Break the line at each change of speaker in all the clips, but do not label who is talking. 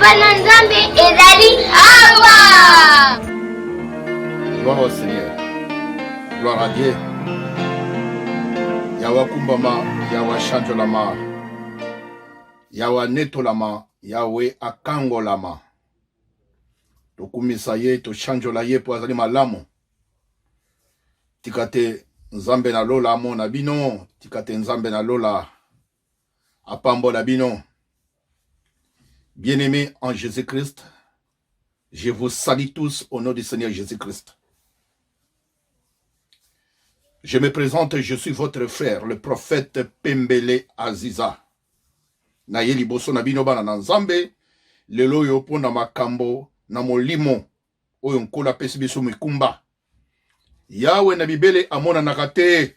bana nzambe ezali awa.
Gloire au Seigneur. Gloire à Dieu. Yawa kumbama, yawa shanjolama, yawa netolama, yawe akangolama. Tokumisa ye, to shanjola ye po azali malamu. Tikate nzambe na lola mona bino, tikate nzambe na lola apambo la bino. Bien-aimés en Jésus-Christ, je vous salue tous au nom du Seigneur Jésus-Christ. Je me présente, je suis votre frère, le prophète Pembele Aziza. Na ye liboso na bino bana na nzambe, lelo yo po na makambo na molimo oyo nkola pesi biso mikumba. Yawe na bibele amona nakate,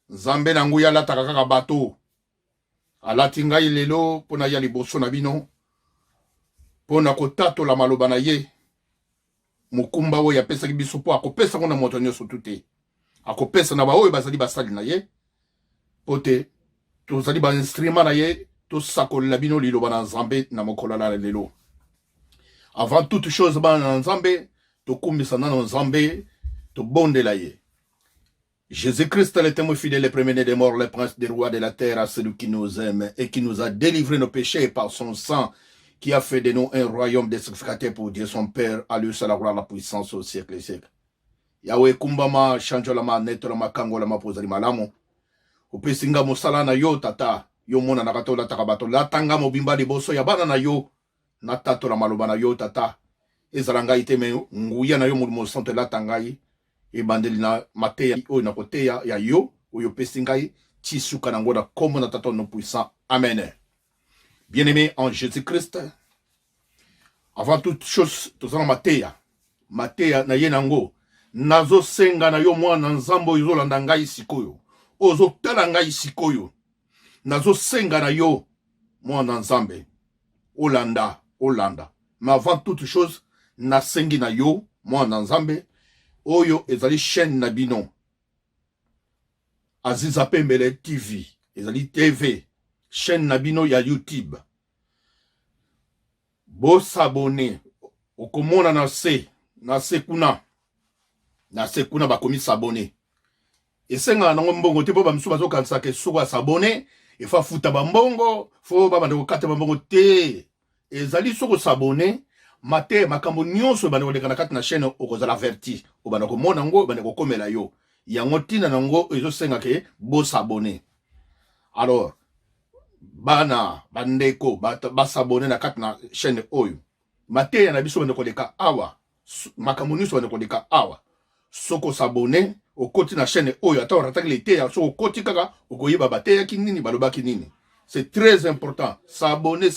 nzambe na nguya lataka kaka bato. Alati ngai lelo po na ya liboso na bino, po na kotato la maloba na ye, mukumba oyo apesaki biso po akopesa ngona moto nyonso tute. Akopesa na ba oyo bazali basali na ye, pote tozali ba instrument na ye, to sakola bino liloba na nzambe na mokolo la lelo. Avant toute chose ba na nzambe, to kumbisa na nzambe, to bonde la ye. Jésus-Christ, le témoin fidèle, le premier-né des morts, le prince des rois de la terre, à celui qui nous aime et qui nous a délivré nos péchés par son sang, qui a fait de nous un royaume de sacrificateurs pour Dieu son Père, à lui seul la gloire, la puissance au siècle et siècle. Yahweh kumbama, chanjolama, netolama, kangolama, pozali malamu. Upesinga musala na yo tata, yo mona nakato la takabato, la tanga mobimba liboso ya bana na yo, na tato la maloba na yo tata. Ezalanga iteme nguya na yo mulimo sante la tangai. E bandeli na mateya oyo na koteya ya yo oyo pesi ngai tisuka na ngoda kombo na tata no puissant. Amen. Bien-aimé en Jésus-Christ, avant toute chose tozana mateya na ye nango nazo senga na yo mwana nzambo izolanda ngai sikoyo ozo tala ngai sikoyo nazo senga na yo mwana nzambe olanda mais avant toute chose na sengi na yo mwana nzambe oyo ezali chaîne na bino Aziza Pembele TV, ezali TV, chaîne na bino ya YouTube. Bo s'abonner, okomona na se kuna bakomi s'abonner. Esenga na mbongo te po ba msuba zo kanisa ke suwa s'abonner, e fa futa ba mbongo, fo ba bande kate ba mbongo te. Ezali soko s'abonner. Mate makambo nyonso bana koleka na kati na chaîne okozala averti obana komona ngo bana kokomela yo yango tina nango ezosenga ke bo s'abonner. Alors bana bandeko ba s'abonner na kati na chaîne oyo mate ya na biso bana koleka awa makambo nyonso bana koleka awa soko s'abonner okoti na chaîne oyo ata rataki lete ya soko koti kaka okoyeba bate ya kinini balobaki nini. C'est très important. S'abonner.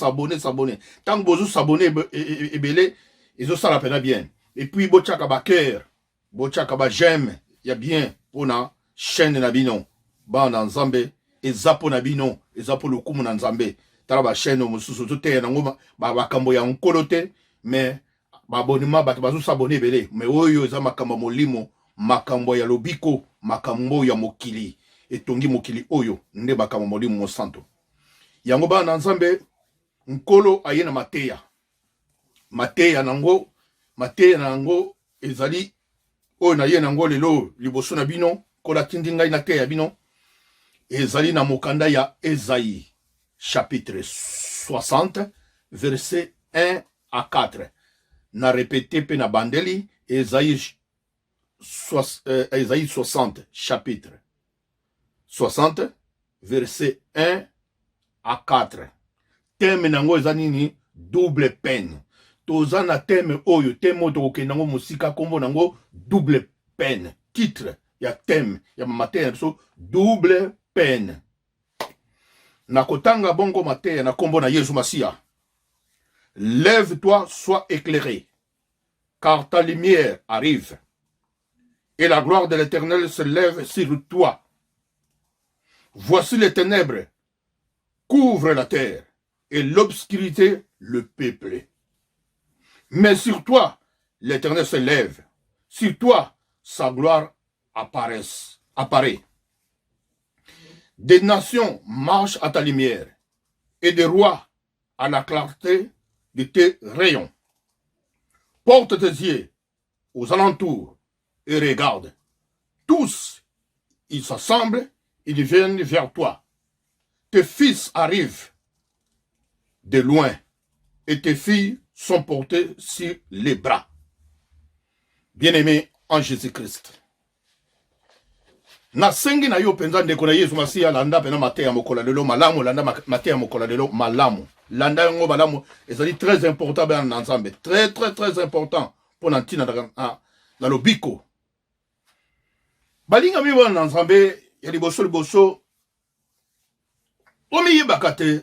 Tant que vous s'abonnez, ils ont ça la peine bien. Et puis, bochaka ba cœur, bochaka ba j'aime, il y a bien pour na chaîne na bino, ba na nzambe, et zapo na bino, et zapo le kumu na nzambe. Tala ba chaîne mususu tout te na ngoma ba kambo ya nkolote, mais ba abonnement ba bazu s'abonner belé, mais oyo za makambo molimo, makambo ya lobiko, makambo ya mokili, et tongi mokili oyo, nde makambo molimo mo santo. Yango ba na nzambe nkolo aye na mateya nango ezali oyo na ye nango lelo liboso na bino kola tindi ngai na te ya bino ezali na mokanda ya Esaïe chapitre 60 verset 1 à 4 na répété pe na bandeli Esaïe 60 chapitre 60 verset 1 à 4. Thème nango ezanini double peine. Toza na thème oyo, thème oyo toke nango musika kombo nango double peine. Titre ya thème ya matin so double peine. Na kotanga bongo matin na kombo na Yesu Masia. Lève-toi, sois éclairé, car ta lumière arrive, et la gloire de l'Éternel se lève sur toi. Voici les ténèbres couvre la terre et l'obscurité le peuple. Mais sur toi, l'Éternel se lève. Sur toi, sa gloire apparaît. Des nations marchent à ta lumière et des rois à la clarté de tes rayons. Porte tes yeux aux alentours et regarde. Tous, ils s'assemblent, ils viennent vers toi. Tes fils arrivent de loin et tes filles sont portées sur les bras. Bien-aimé en Jésus-Christ. Na sengi na yo penza ndeko na Yesu Masiya landa pena mateya mokola lelo malamu landa mateya mokola lelo malamu landa yango malamu ezali très important ben na nzambe très important pour nantina na lobiko balinga mi wana na nzambe ya liboso omi yebaka te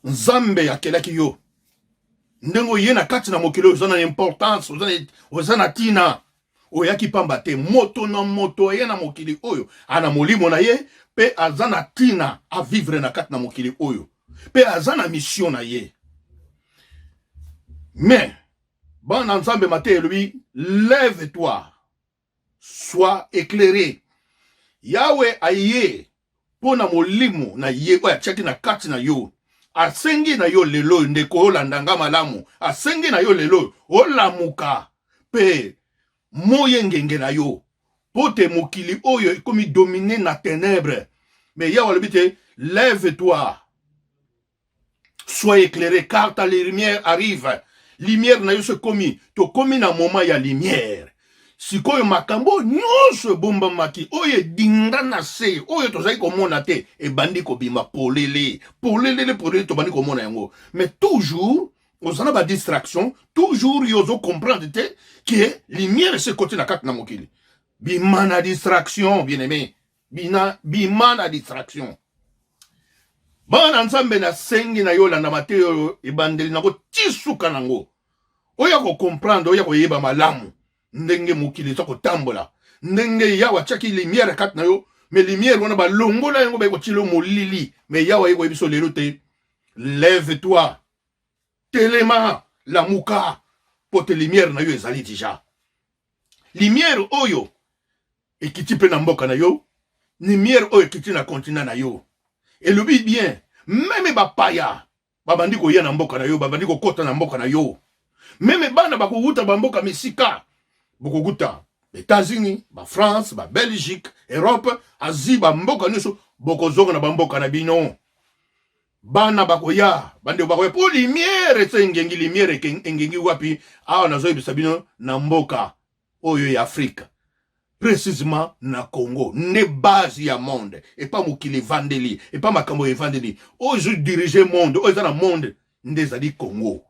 nzambe akelaki yo ndengo ye na kati na mokili oza na importance oza na tina oyaki pamba te moto na moto ye na mokili oyo ana molimo na ye pe aza na tina a vivre na kati na mokili oyo pe aza na mission na ye mais bana nzambe mate lui lève-toi sois éclairé Yahweh aye pona molimo na ye oya chaki na kati na yo asengi na yo lelo ndeko olandanga malamu asengi na yo lelo olamuka pe moye ngenge na yo pote mokili oyo ekomi dominer na ténèbres mais Yahweh alobite lève-toi sois éclairé car ta lumière arrive lumière na yo se komi to komi na moment ya lumière sikoyo makambo nyonso ebombamaki oyo edinga na se oyo tozali komona te ebandi kobima polele tobandi komona yango mais toujours ozana ba distraction toujours yozo comprendre te que lumière se côté na kati na mokili bima na distraction bien aimé bima na distraction bana nzambe na sengi na yo landa mateyo ebandeli nango tisuka nango oya ko comprendre oya ko yeba malamu ndenge mokili za kotambola ndenge yawa chaki lumière kati na yo mais lumière wana balongola yango ba ko tilo molili mais yawa yeko biso lelo te lève-toi telema la muka pote lumière na yo ezali déjà lumière oyo ekiti pe na mboka na yo lumière oyo ekiti na continent na yo elobi bien même bapaya babandi koya na mboka na yo babandi kokota na mboka na yo même bana bakokuta bamboka misika bokokuta États-Unis ba France ba Belgique Europe Asie bamboka nyonso bokozonga na bamboka na bino bana bakoya bande bakoya po lumière se ngengi lumière ngengi wapi awa nazoyebisa bino na mboka oyo ya Afrika précisément na Congo ne base ya monde et pas mokili vandeli et pas makambo evandeli oyo diriger monde oyo na monde ndezali Congo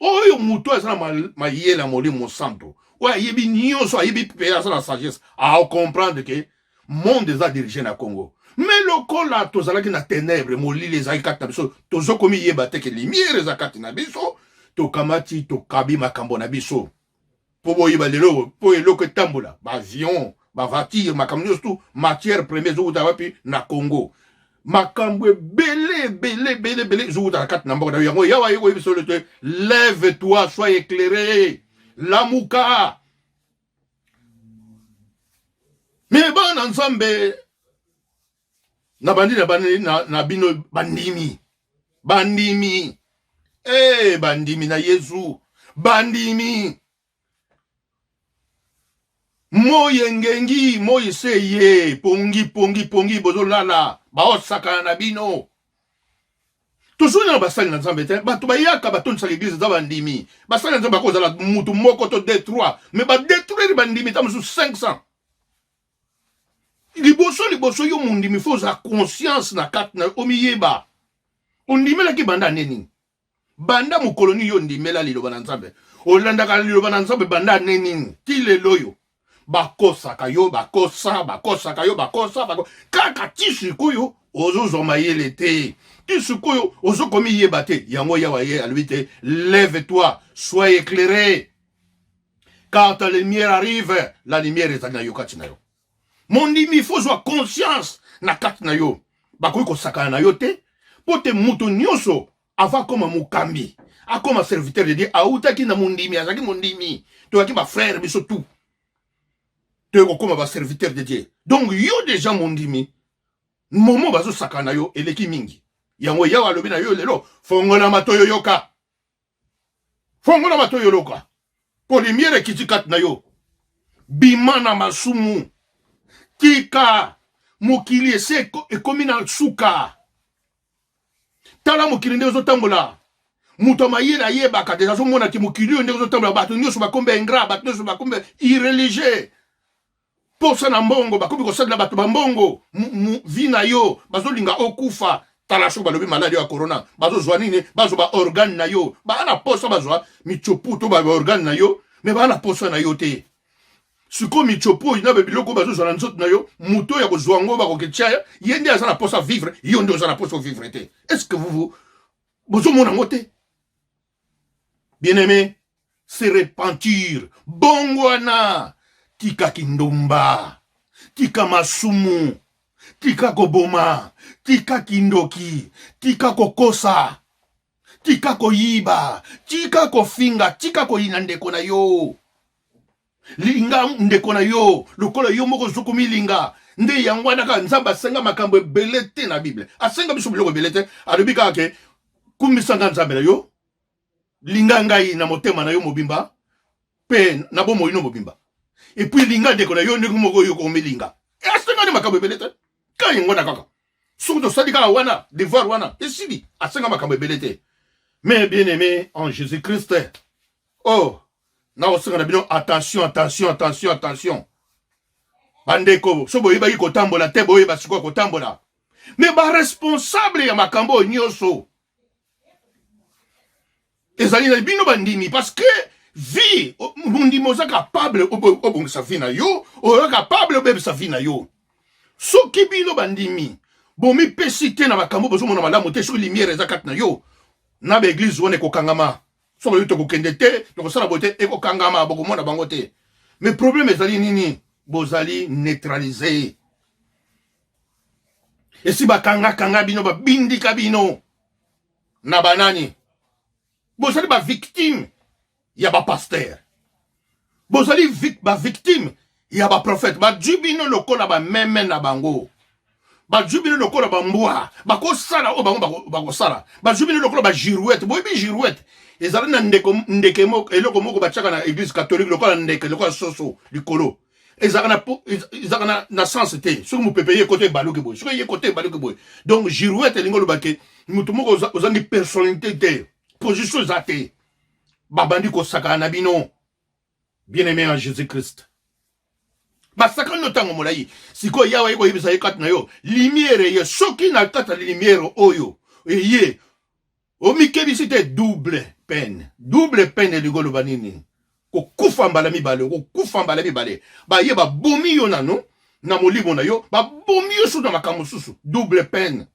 oyo muto azana mayela molimo santo oyo yebi nyonso ayebi pe la sagesse à comprendre que monde eza dirigé na Congo mais lokola tozalaki na ténèbres molili ezali kati na biso tozokomi yeba te ke lumière eza kati na biso tokamati tokabi makambo na biso po boyeba lelo po eloko etambola baavion bavoiture makambo nyonso tu matière première ezokutaka wapi na Congo makambo ebele ezokutaka kati na mboka na yango yawa yeko yebiso lelo te lève-toi sois éclairé lamuka mais bana nzambe na bandi na bino bandimi bandimi na Yesu bandimi moye ngengi moye seye pongi bozolala baosaka na bino tozoni na basali na nzambe te bato bayaka batondisa l'église za bandimi basali na nzambe bakozala mutu moko to 2-3 mais badétruire bandimi ta mosusu 500 liboso yo mundimi fo za conscience na kati na omiyeba ondimelaki banda neni banda mokoloni yo ndimela liloba na nzambe olandaka liloba na nzambe banda neni ti lelo yo bakosaka yo bakosaka yo kaka ti sikoyo ozozwa mayele te ti sikoyo ozokomi yeba te yango yawa ye alobi te lève-toi sois éclairé quand ta lumière arrive la lumière ezali na yo kati na yo mondimi faut zwa conscience na kati na yo bakoki kosakana na yo te po te mutu nyonso ava koma mokambi akoma serviteur de Dieu autaki na mondimi azaki mondimi toyaki bafrère biso tout toyekokoma baserviteur de Dieu donc yo déjà mondimi momo bazosakana na yo eleki mingi yango yawa alobi na yo lelo fongola matoyo yoka. Fongola matoyo yoka. Po limiere kitikat na yo. Bimana masumu. Tika mokili ese ekomi na suka. Tala mokili nde ozotambola. Muto mayela yebaka deja so mona ki mokili nde ozotambola bato nyonso bakombe ingrat, bato nyonso bakombe irréligieux. Posa na mbongo bakomi kosalela bato bambongo vi na yo bazolinga okufa. Tala so balobi maladi ya corona bazozwa nini bazwa ba organe na yo bana posa bazwa michopu to ba organe na yo me bana posa na yo te. Siko michopo ina biloko bazozwa na nzoto na yo muto ya kozwa ngo bakoketia yende aza na posa vivre yo ndio aza na posa vivre te. Est-ce que vous bozomona ngote? Bien-aimé, se repentir bongwana tika kindomba tika masumu tika koboma tika kindoki tika kokosa tika koyiba tika kofinga tika koyina ndeko na yo linga ndeko na yo lokola yo moko zokomi linga nde yango wana ka nzamba asenga makambo ebele te na Bible asenga biso biloko ebele te alobi kaka ke kumbisanga nzambe na yo linga ngai na motema na yo mobimba pe na bomoi no mobimba et puis linga ndeko na yo ndeko moko yo komelinga asenga ni makambo ebele te ka yango na kaka surtout sali kaka wana devoir wana esili asenga makambo ebele te. Mais bien aimé en Jésus-Christ, oh na osenga na bino attention bandeko so boyeba yi kotambola te boyeba siko kotambola mais ba responsable ya makambo nyonso ezali na bino bandimi parce que vie mundimo oza capable obongisa vie na yo oza capable obebisa vie na yo soki bino bandimi bomipesi te na makambo bozomona malamu te soki lumière eza kati na yo na baeglise wana ekokangama soki oyo tokokende te tokosala boye te ekokangama bokomona bango te. Mais problème ezali nini? Bozali neutraliser esi bakanga bino babindika bino na banani bozali ba victime ya ba pasteur bozali ba victime ya ba prophète baju bino lokola ba meme na bango baju bino lokola ba mbwa bakosala o bango bakosala baju bino lokola ba girouette boyebi girouette ezali na ndeke moko eloko moko batiaka na église catholique lokola ndeke lokola soso likolo ezaka na sens te soki mopepe ye kote baluki boye soki ye kote baluki boye donc girouette elingi olobake moto moko ozangi personnalité te position eza te babandi kosakana na bino bien aimé en Jésus-Christ basakani no ntango molai sikoyo yawa ye koyebisa ye kati na yo lumière ye soki na kati ya lumière oyo eye omikebisi te double peine elingi oloba nini kokufa mbala mibale baye babomi yo nano na molimo na yo babomi yo su na makambo mosusu double peine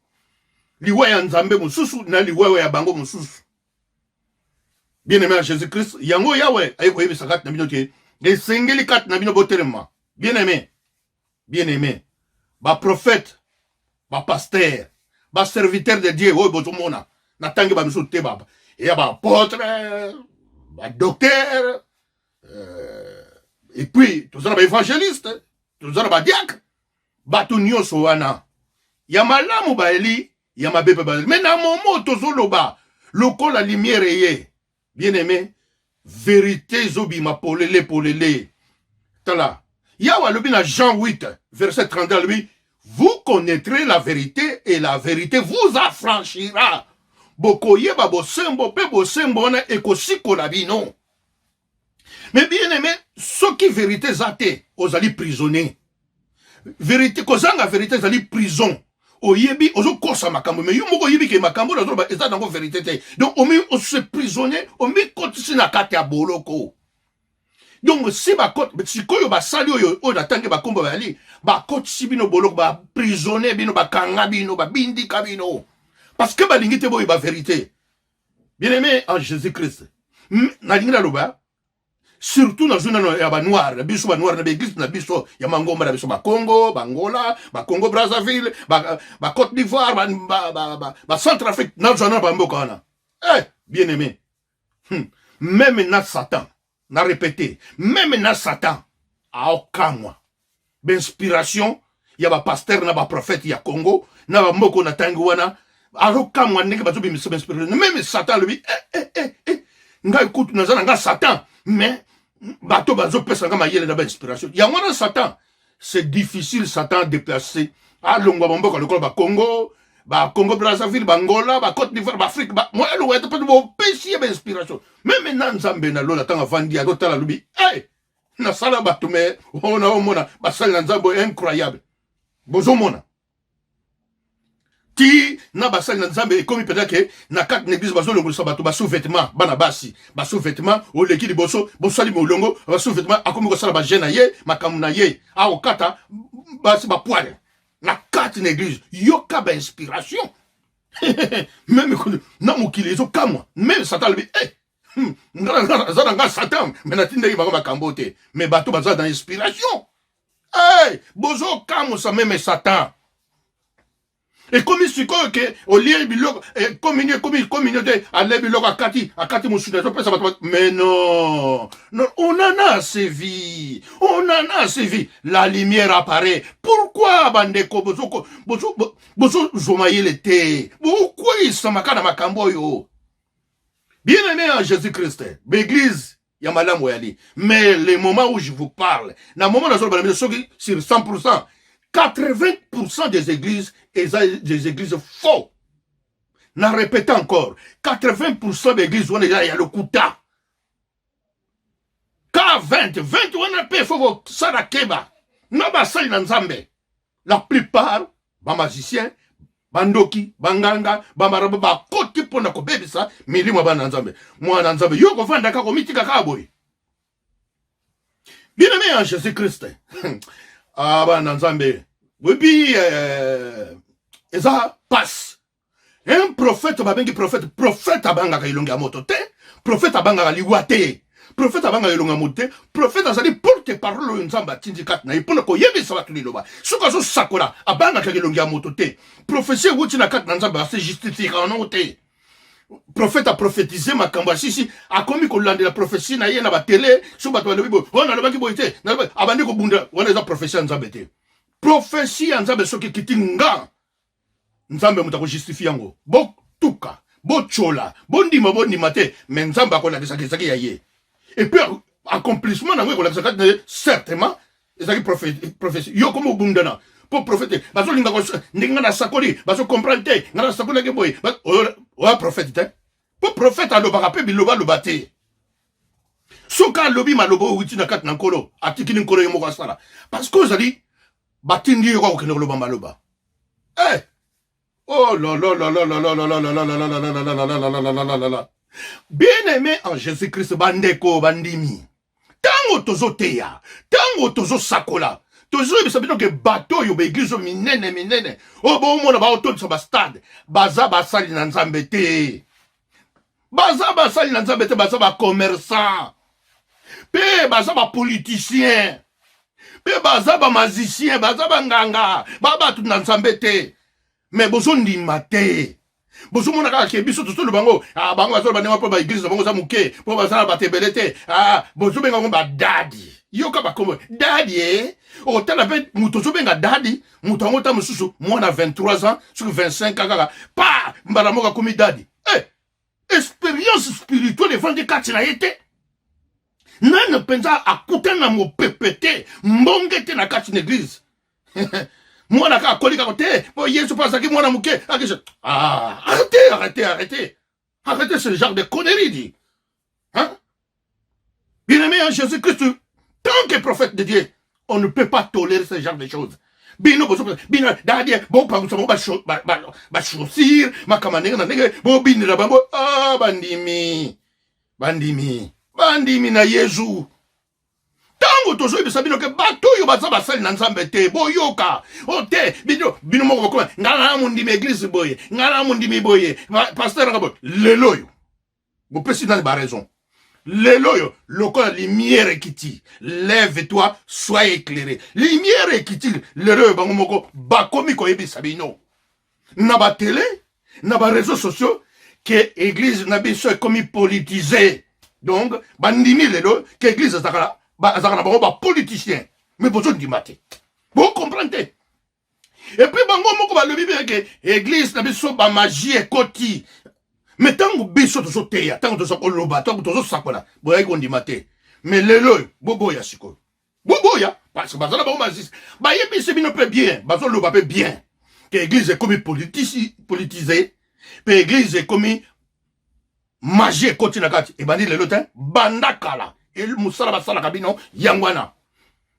liwa ya nzambe mosusu na liwa ya bango mosusu. Bien aimé en Jésus-Christ yango yawe aye koyebisa kati na bino te esengeli kati na bino botelema bien aimé ba prophète ba pasteur ba serviteur de Dieu oyo bozomona na tangi ba miso te baba eya ba apôtre ba docteur et puis tozala ba évangéliste tozala ba diacre bato nyonso wana ya malamu baeli ya mabepe baeli mais na momo tozoloba lokola lumière ye bien aimé vérité zobima polele tala yawa lobi na Jean 8 verset 32 lui vous connaîtrez la vérité et la vérité vous affranchira bokoyeba bosembo pe bosembo wana ekosikola bino. Mais bien aimé soki vérité zate ozali prisonnier vérité kozanga vérité zali prison oyebi ozokosa makambo mais yo moko oyebi ke makambo na eza nango vérité te donc omi se prisonnier omi kotisi na kati ya boloko. Donc si sikoyo basali oyo natangi bakombo bayali bakotisi bino boloko baprisonnier bino bakanga bino babindika bino parce que balingi te boye ba vérité. Bien aimé en Jésus-Christ nalingi naloba surtout na zona ya ba noir na biso ba noir na église na biso ya mangomba na biso ba Congo ba Angola ba Congo Brazzaville ba Côte d'Ivoire ba Centrafrique na zona ba mboka wana bien aimé même na Satan na répété même na Satan a okamwa d'inspiration ya ba pasteur na ba prophète ya Congo na ba mboko na tangi wana alors kamwa ndenge bazo bi inspiration même Satan lui nga écoute nazana nga Satan mais bato bazo pesa nga mayele na ba inspiration ya ngwana Satan c'est difficile Satan déplacer alongwa bomboka lokolo ba Congo Brazzaville Bangola ba Côte d'Ivoire ba Afrique ba moi lo wete pas bo pesi ba inspiration même na nzambe na lola tanga vandi ya dotala lubi na sala bato me ona omona ba sala na nzambe incroyable bozo mona ti na basali na nzambe ekomi peda ke na kati na église bazolongolisa bato basous-vêtement bana basi basous-vêtement oleki liboso bosali molongo basous-vêtement akomi kosala bagene na ye makambo na ye aokata basi bapoile na kati na église yoka bainspiration même na mokili ezokamwa même Satan alobi aza na nga Satan me natindaki bango makambo te me bato baza na inspiration bozokamwisa même Satan. Et comme il se dit que au lieu de communion de aller biloko akati musuda to pesa bato mais non on en a assez vie la lumière apparaît pourquoi bandeko bozo zomayele te pourquoi il samaka na makambo yo bien aimé en Jésus-Christ l'église ya malamu yali mais le moment où je vous parle na moment sur 100% 80% des églises faux. N'en répétant encore, 80% des églises, il y a le kuta. K20, on a payé faut sarakeba. Nabasai nanzambe. La plupart, ba magiciens, bandoki, banganga, bamaraba, ba koti pona ko bebisa, milimo ba nanzambe. Moi nanzambe, yo ko vanda ka ko mitika ka boy. Bien aimé en Jésus-Christ. Ah bah nanzambe oui ça passe un prophète babengi prophète abanga ka ilonga moto te prophète abanga ka liwate prophète abanga ilonga moto prophète azali porte parole nzamba tindi kat na ipona ko yebisa batu liloba suka so sakola abanga ka ilonga moto te prophétie wuti na kat na nzamba se justifier en te prophète a prophétisé makambo sisi akomi ko lande la prophétie na ye na ba télé so bato balobi bo ona lobaki boite na abandi ko bunda wana za prophétie nzambe te prophétie nzambe soki kitinga nzambe mutako justifier ngo bo tuka bo chola bo ndima te mais nzambe akola kisaki ya ye et puis accomplissement na ngo la kisaki certainement ezaki prophétie yo comme bunda na pour prophète baso linga ko ndinga na sakoli baso comprendre te ngana sakoli ke boy o prophète te pour prophète aloba pe biloba lobate soka lobi malobo wuti na kat na nkolo atikini nkolo yemo kwa sala parce que ozali batindi ko ko loba maloba oh la la la la la la la la la la la la la bien aimé en Jésus-Christ bandeko bandimi tango tozoteya tango tozosakola toujours il s'appelle que bateau yo église minene oh bon mona ba auto ba stade baza basali na nzambe te baza basali na nzambe te baza ba commerçant pe baza ba politicien pe baza ba magicien baza ba nganga ba tu na nzambe te mais bozo ndima te bozo mona ka ke biso to bango bango bazo ba nema po ba église bango za muke po baza ba tebelete bozo benga ngo ba dadi yoka bakombo dadi otala pe muto zo benga dadi muto ngo ta mususu mwana 23 ans sur 25 kaka pa mbala moka komi dadi expérience spirituelle vendre kati na yete nana penza akutana mo pepete mbongete na kati na église mwana ka kolika kote po yesu pasa ki mwana muke akisha arrêtez ce genre de conneries dit hein bien aimé en Jésus-Christ. Tant que prophète de Dieu, on ne peut pas tolérer ce genre de choses. Bino bino dadie bon pa muso ba chaussure makamane na nege bo binira bambo bandimi na Yesu. Tango tozo bisa bino ke bato yo baza basali na nzambe te boyoka ote bino moko ko ngala mundimi église boye ngala mundimi boye pasteur ngabo leloyo bo président ba raison. Leloyo, lokola lumière ekiti, lève-toi, sois éclairé. Lumière ekiti, leloyo bango moko bakomi ko yebisa bino. Na ba télé, na ba réseaux sociaux que église na biso komi politisé. Donc bandimi lelo que église zakala ba zakala bango ba politicien. Mais bozo ndimate. Vous comprenez? Et puis bango moko ba lobi que église na biso ba magie ekoti. Mais tango biso to soteya, tango to sokoloba, tango to sosakola, boya ko ndima te. Mais lelo boboya siko. Boboya parce que bazala ba mazis. Ba yebi se bino pe bien, bazolo ba pe bien. Que église est comme politisée, pe église est comme magie ekoti na kati. E bandi lelo te banda kala. El musala basala kabino yangwana.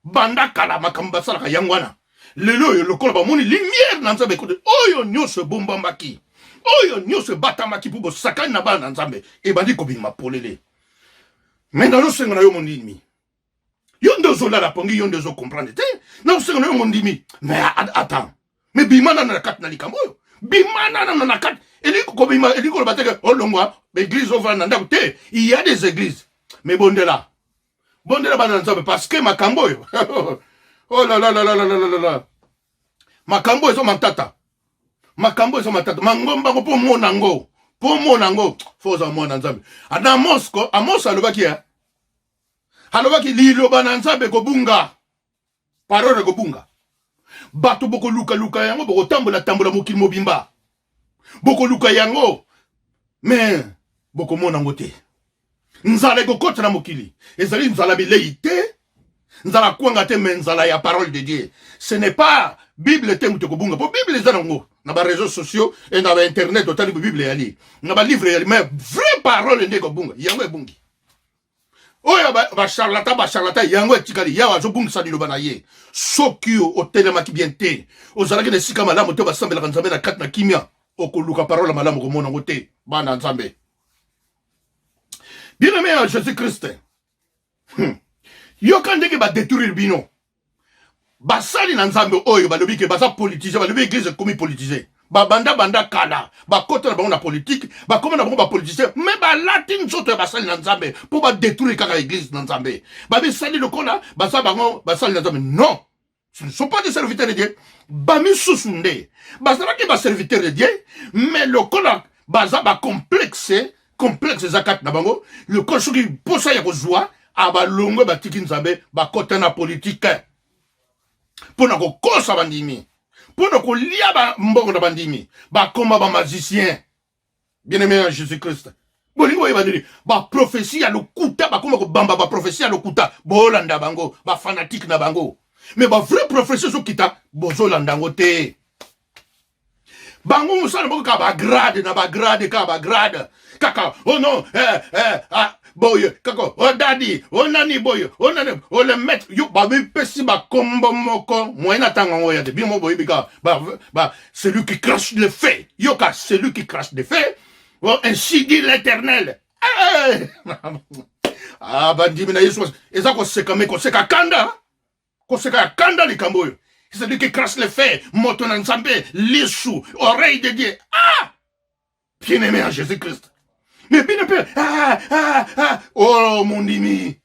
Banda kala makambo basala ka yangwana. Lelo yo lokola ba moni lumière na nzambe kote. Oyo nyonso bombambaki. Oyo nyonso batamaki pour bosakani na bana nzambe. E bandi ko bima polele. Mais dans le sengo na yo mondimi. Yo ndozo la pongi yo ndozo comprendre te. Na sengo na yo mondimi. Mais attends. Mais bimana na kat na likambo yo. Bimana na kat. Eliko ko bima eliko ba teke olongwa l'église over na ndako te. Il y a des églises. Mais bondela. Bondela bana nzambe parce que makambo yo. Oh là là là là là là là. Makambo ezo matata. Makambo ezo matata. Mangomba ko po monango. Po monango. Foza mona nzambe. Ada Mosco, Amos alobaki ya. Alobaki liloba na nzambe ko bunga. Parole ko bunga. Bato boko luka luka yango boko tambola tambola mokili mobimba. Boko luka yango. Mais boko monango te. Nzala ko kota na mokili. Ezali nzala bilei te. Nzala kwanga te menzala ya parole de Dieu. Ce n'est pas Bible te mute ko bunga. Po Bible ezango. Na ba réseaux sociaux et na ba internet otali Bible yali. Na ba livre yali mais vraie parole ndeko bunga. Yango ebungi. Oya ba charlatan yango etikali yawa zo bungi sa liloba na ye. Sokio otelema ki bien te. Ozalaki na sika malamu te basambela nzambe na kat na kimia. Okoluka parole malamu ko mona ngote bana nzambe. Bien-aimé en Jésus-Christ. Yo kandeke ba détruire bino. Basali na nzambe oyo balobi ke basa politisé, balobi église comme politisé. Ba banda kala, ba kota na bango na politique, ba koma na bango ba politicien, mais ba latin soto basali na nzambe pour ba détruire kaka église na nzambe. Ba bisali lokola, basa bango basali na nzambe. Non. Ce ne sont pas des serviteurs de Dieu. Ba mi susunde. Basala ki ba serviteur de Dieu, mais lokola basa ba complexe zakat na bango, le kosuki posa ya kozwa aba longo ba tiki nzambe ba kota na politique. Pona ko kosa bandimi. Pona ko lia ba mbongo na bandimi. Ba koma ba magicien. Bien-aimé en Jésus-Christ. Bolingo e bandiri. Ba prophétie à lokuta ba koma ko bamba ba prophétie à lokuta. Bolanda bango, ba fanatique na bango. Mais ba vrai prophétie so kita bozolanda ngote. Bango musala bango ka ba grade na ba grade ka ba grade. Kaka, oh non, boy, kako, oh daddy, oh nani boy, oh nani, oh le maître, yo, babi pesi ba kombo moko, moyena tango ya de bimo boy bika, celui qui crache le feu, yoka, celui qui crache le feu, oh, ainsi dit l'Éternel. Ah, bandimi na Yesu, eza ko sekame, ko seka kanda likambo yo. Celui qui crache le feu, moto na nzambe, lisou, oreille de Dieu. Ah! Bien-aimé en Jésus-Christ. Mais bien peu, oh mon dimi,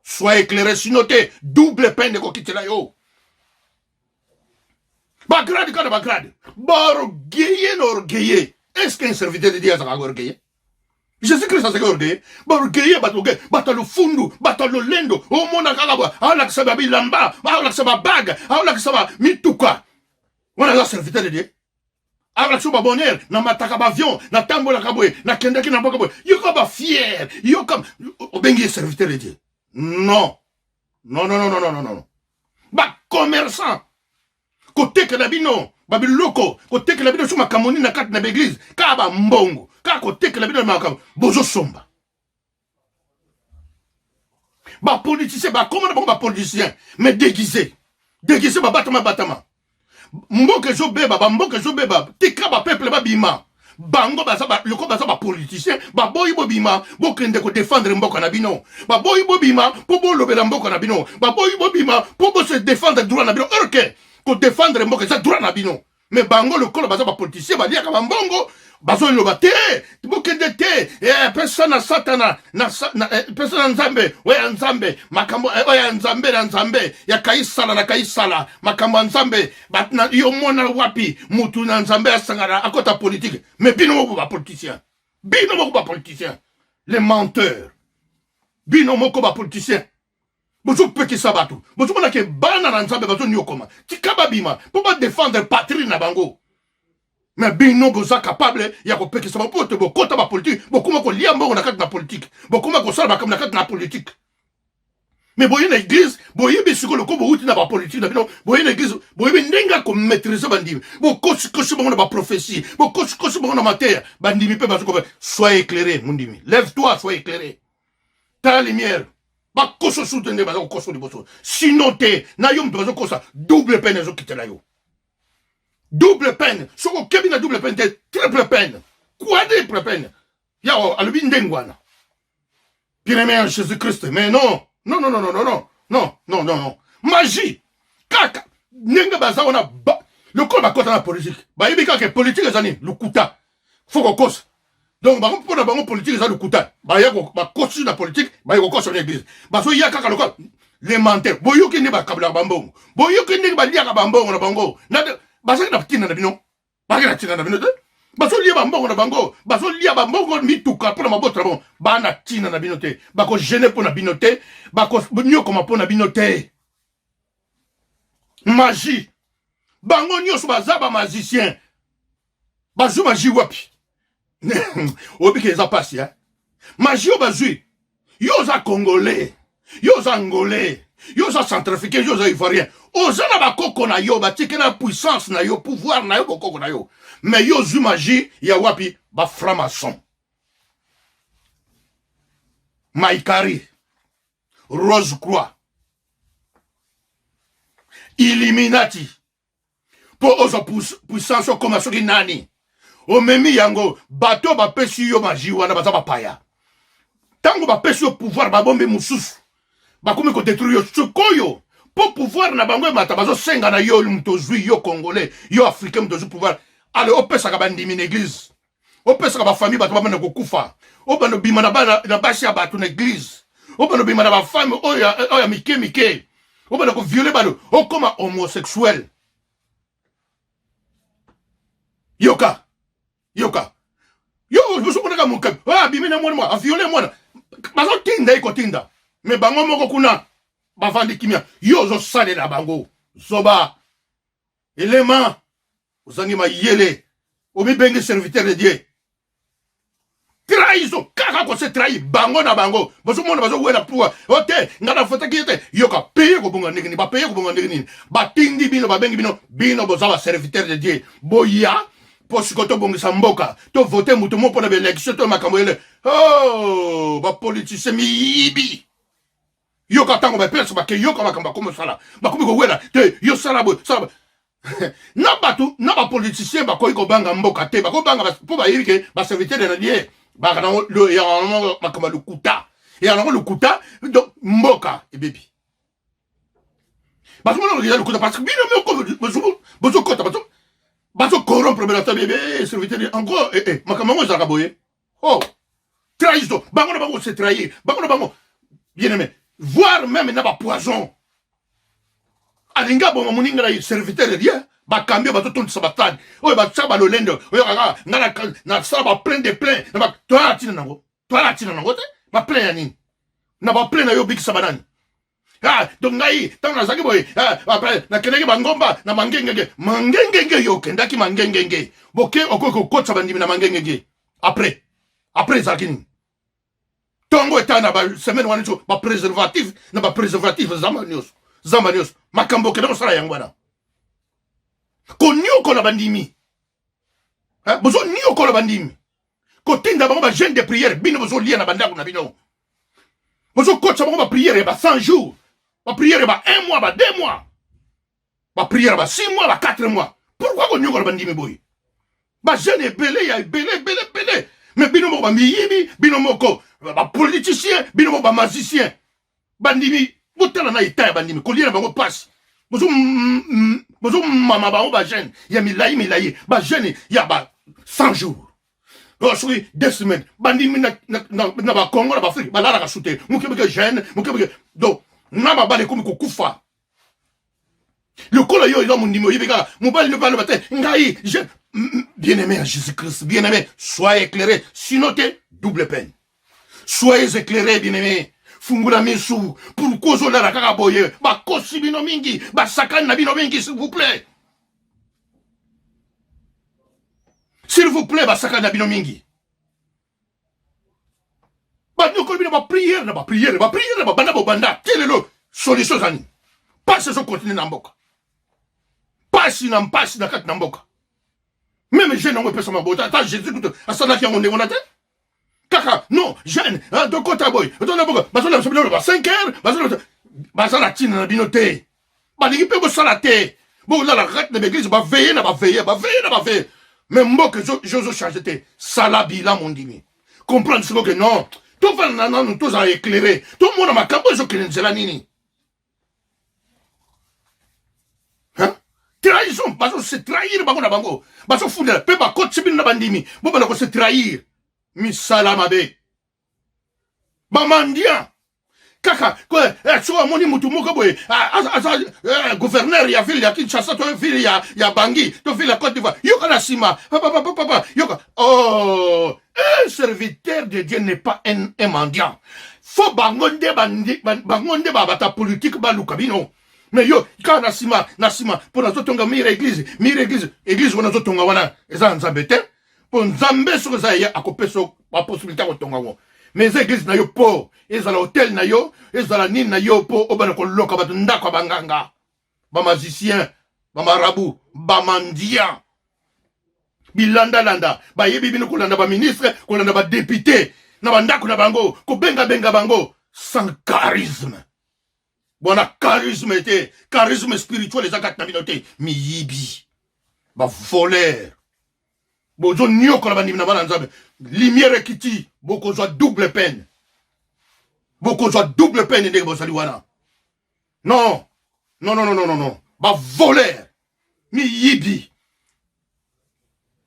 sois éclairé, sinon t'es double peine de kokitela yo. Bagrade, quand bagrade, borgueye, n'orgueillé. Est-ce qu'un serviteur de Dieu a orgueillé? Jésus-Christ a orgueillé. Borgueye, batalo fundu, batalo lendo, oh mon akagaba, ala ksaba bilamba, ala ksaba bag, ala ksaba mituka. On a un serviteur de Dieu. Avec ce bonheur, na mataka avion, na tambola kabwe, na kendaki na boka boy. Yo comme fier, yo comme obengi serviteur de Dieu. Non. Non. Ba commerçant. Côté que la bino, ba biloko, côté que la bino suma kamoni na kat na l'église, ka ba mbongo, ka côté que la bino makam, bozo somba. Ba politicien, ba comment ba politicien, mais déguisé. Déguisé ba batama. Mboke zo beba, tika ba peuple ba bima. Bango ba loko ba politicien, ba boy bo bima, bokende ko défendre mboka na bino. Ba boy bo bima, po bo lobela mboka na bino. Ba boy bo bima, po bo se défendre droit na bino. Ok, ko défendre mboka ça droit na bino. Mais bango loko ba politicien ba liaka ba mbongo, bazo loba te, bokende te, personne satana, personne nzambe, nzambe, makambo, nzambe, ya kaisala na kaisala, makambo nzambe, batna yo mona wapi, mutu na nzambe asangara, akota politique, mais bino moko ba politicien, les menteurs, bino moko ba politicien, Bozo peke sabatu. Bozo mona ke bana na nzambe bazo nyokoma. Tikaba bima. Pour pas défendre patrie na bango. Mais bino boza capable ya ko peke sabatu pour te bokota ba politique. Bokuma ko lia mbongo na kati na politique. Bokuma ko sala ba comme na kati na politique. Mais boye na église, boye bisiko le ko bo uti na ba politique na bino. Boye na église, boye ndenga ko maîtriser bandimi. Bo kosi kosi bongo na ba prophétie. Bo kosi kosi bongo na matière. Bandimi pe bazo ko sois éclairé mundimi. Lève-toi, sois éclairé. Ta lumière. Ba koso soutenir bazo koso liboso. Sinon te na yo mbazo kosa double peine ezo kitela yo. Double peine. Soko kebi na double peine te triple peine. Quadruple peine. Ya o alubi ndengwana. Bien-aimé en Jésus-Christ. Mais non. Non, non, non, non, non, non. Non, non, non, non. Magie. Kaka. Nenga baza ona ba. Le col ba kota na politique. Ba yebi kaka politique ezani lukuta. Foko kosa. Donc, par exemple, pour la banque politique, ça le coûta. Bah, il y a un coach de la politique, bah, il y a un coach de l'église. Bah, il y a un coach les menteurs. Boyo qui n'est pas câble à bambon. Boyo qui n'est pas lié à bambon, on a bango. Bah, c'est la petite na bino. Bah, la petite na bino. Bah, c'est lié à bambon, on a bango. Bah, c'est lié à bambon, on a mis tout cas pour la mabote. Bah, na tina na binote. Bah, qu'on gêne pour la binote. Bah, qu'on mieux comme pour la binote. Magie. Bango nyos bazaba magicien. Bah, zou magie wapi. Obi ke za pasi hein. Magie au bazui. Yo za congolais. Yo za angolais. Yo za centrafricain, yo za ivoirien. Oza na bakoko na yo, batike na puissance na yo, pouvoir na yo bakoko na yo. Mais yo zu magie ya wapi ba franc-maçon. Maïkari. Rose Croix. Illuminati. Po oza puissance comme soki nani. Omemi yango bato ba pesi yo magie wana baza bapaya. Tango ba pesi yo pouvoir ba bombe mususu. Ba komi ko détruire yo tsukoyo. Po pouvoir na bango mata bazo senga na yo mtozui yo congolais, yo africain mtozui pouvoir. Ale opesa ka bandimi na église. Opesa ka ba famille bato ba na kokufa. Obano bima na bana na basi ya bato na église. Obano bima na ba femme oya mike. Obano ko violer bano okoma homosexuel. Yoka. Yoka. Yo, je suis pas mon cap. Ah, bimena moi, a violé moi. Bazo tinda iko tinda. Mais bango moko kuna. Ba vandi kimia. Yo zo sale na bango. Zoba. Élément. Ozangi ma yele. Obi bengi serviteur de Dieu. Trahison. Kaka ko se trahi bango na bango. Bazo mona bazo wela pouwa. Ote, ngana fota kiete. Yoka paye ko bonga ngini, ba paye ko bonga ngini. Ba tindi bino ba bengi bino boza serviteur de Dieu. Boya. Parce to bongi samboka to voter mutu mo pona élection to makambo ele oh ba politicien miyibi yo katango ba pesa ba ke yo kama kamba comme ça là ba komi ko wela te yo sala na batu na ba politicien ba ko banga mboka te ba ko banga po ba yike ba serviteur de Dieu ba kana le ya makambo lukuta ya na lukuta donc mboka e bebi ba mo le lukuta parce que bino me ko bozo kota bato bazo corrompre la bébé serviteur en gros makambo za kaboye oh trahison bango na bango se trahir bango na bango bien aimé voire même na ba poison alinga bon moninga na serviteur de Dieu ba cambio bato ton sabatane oyo ba tsaba lo lendo oyo kaka na sala ba plein de plein na ba toi tina nango te ba plein ya nini na ba plein na yo big sabanani. Ah, donc ngai, tant na zaki boy, après na kenege bangomba na mangengenge yo kendaki mangengenge. Boke okoko kotsa bandimi na mangengenge. Après zakini. Tongo etana ba semaine wanicho ba préservatif zamanios. Makambo kedako sala yangwana. Konyo ko na bandimi. Hein, bozo nyo ko na bandimi. Ko tinda bango ba jeune de prière bino bozo lia na bandako na bino. Bozo kotsa bango ba prière ba 100 jours. Ma prière ba 1 mois, ba 2 mois. Ma prière ba 6 mois, ba 4 mois. Pourquoi on n'y a pas de boy? Ba jeune est belé, ya belé. Mais binomo ba miyibi, binomo ko ba politicien, binomo ba magicien. Bandimi, botala na ita bandimi, ko liena bango passe. Bozo mama ba jeune, ya milayi, ba jeune ya ba 100 jours. Lorsque 2 semaines, bandimi na ba Congo na ba Afrique, ba la ka shooter. Mukebeke jeune, donc Naba bale komi kukufa. Le kolo yo ilo mundimo yibika mobile ne parle pas ngai bien-aimé en Jésus-Christ, bien-aimé, soyez éclairés, sinon t'es double peine. Soyez éclairés, bien-aimés. fungula misu pourquoi ozolela kaka boye bakosi bino mingi basakani na bino mingi s'il vous plaît. S'il vous plaît, basakani na bino mingi. Banyokoli bino ba prière na banda bobanda. Kelelo solution zani. Passe zo continue na mboka. Passe na kati na mboka. Même jeune on peut se mabota. Attends, Jésus tout asana ki ngonde ngona te. Kaka, non, jeune, de kota boy. Attends boka, basala sabino ba 5 heures, basala tina na bino te. Ba liki pe bo sala te. Bo la rate de l'église ba veiller. Mais moi que je change salabila mon dimi. Comprendre ce que non. Tout va nous tous à éclairer. Tout le monde m'a capé ce que nous avons nini. Hein? Trahison, parce que c'est trahir bango na bango. Parce que fou de pe ba coach bin na bandimi. Bo ba ko c'est trahir. Mi salamabe. Ba mandia. Kaka, quoi, tu vois, mon mutu moko boy, gouverneur, ya ville, ya Kinshasa, to ville, ya Bangui, to ville, la Côte d'Ivoire, yoka la sima, papa, yoka, oh, un serviteur de Dieu n'est pas un mendiant. Faut bangonde babata politique, balukabino. Mais yo, quand nasima, pour nous tonga mire église, on a tonga wana, eza nzambete, pour nzambe so za ya akopeso, la possibilité de tonga wana. Mais église na yo po, ezala hôtel na yo, ezala nini na yo po, obana ko loka batu ndako banganga. Ba magicien, ba marabu, ba mandia. Landa, ba yebi bino kolanda ba ministre, kolanda ba député, na bandako na bango, ko benga bango, sans charisme. Bona charisme était, charisme spirituel les akat na binote, mi yibi. Ba voleur. Bozo nyo kola bandi na bana nzabe. Lumière kiti, boko zo double peine. Boko zo double peine de bosali wana. Non. Ba voleur. Mi yibi.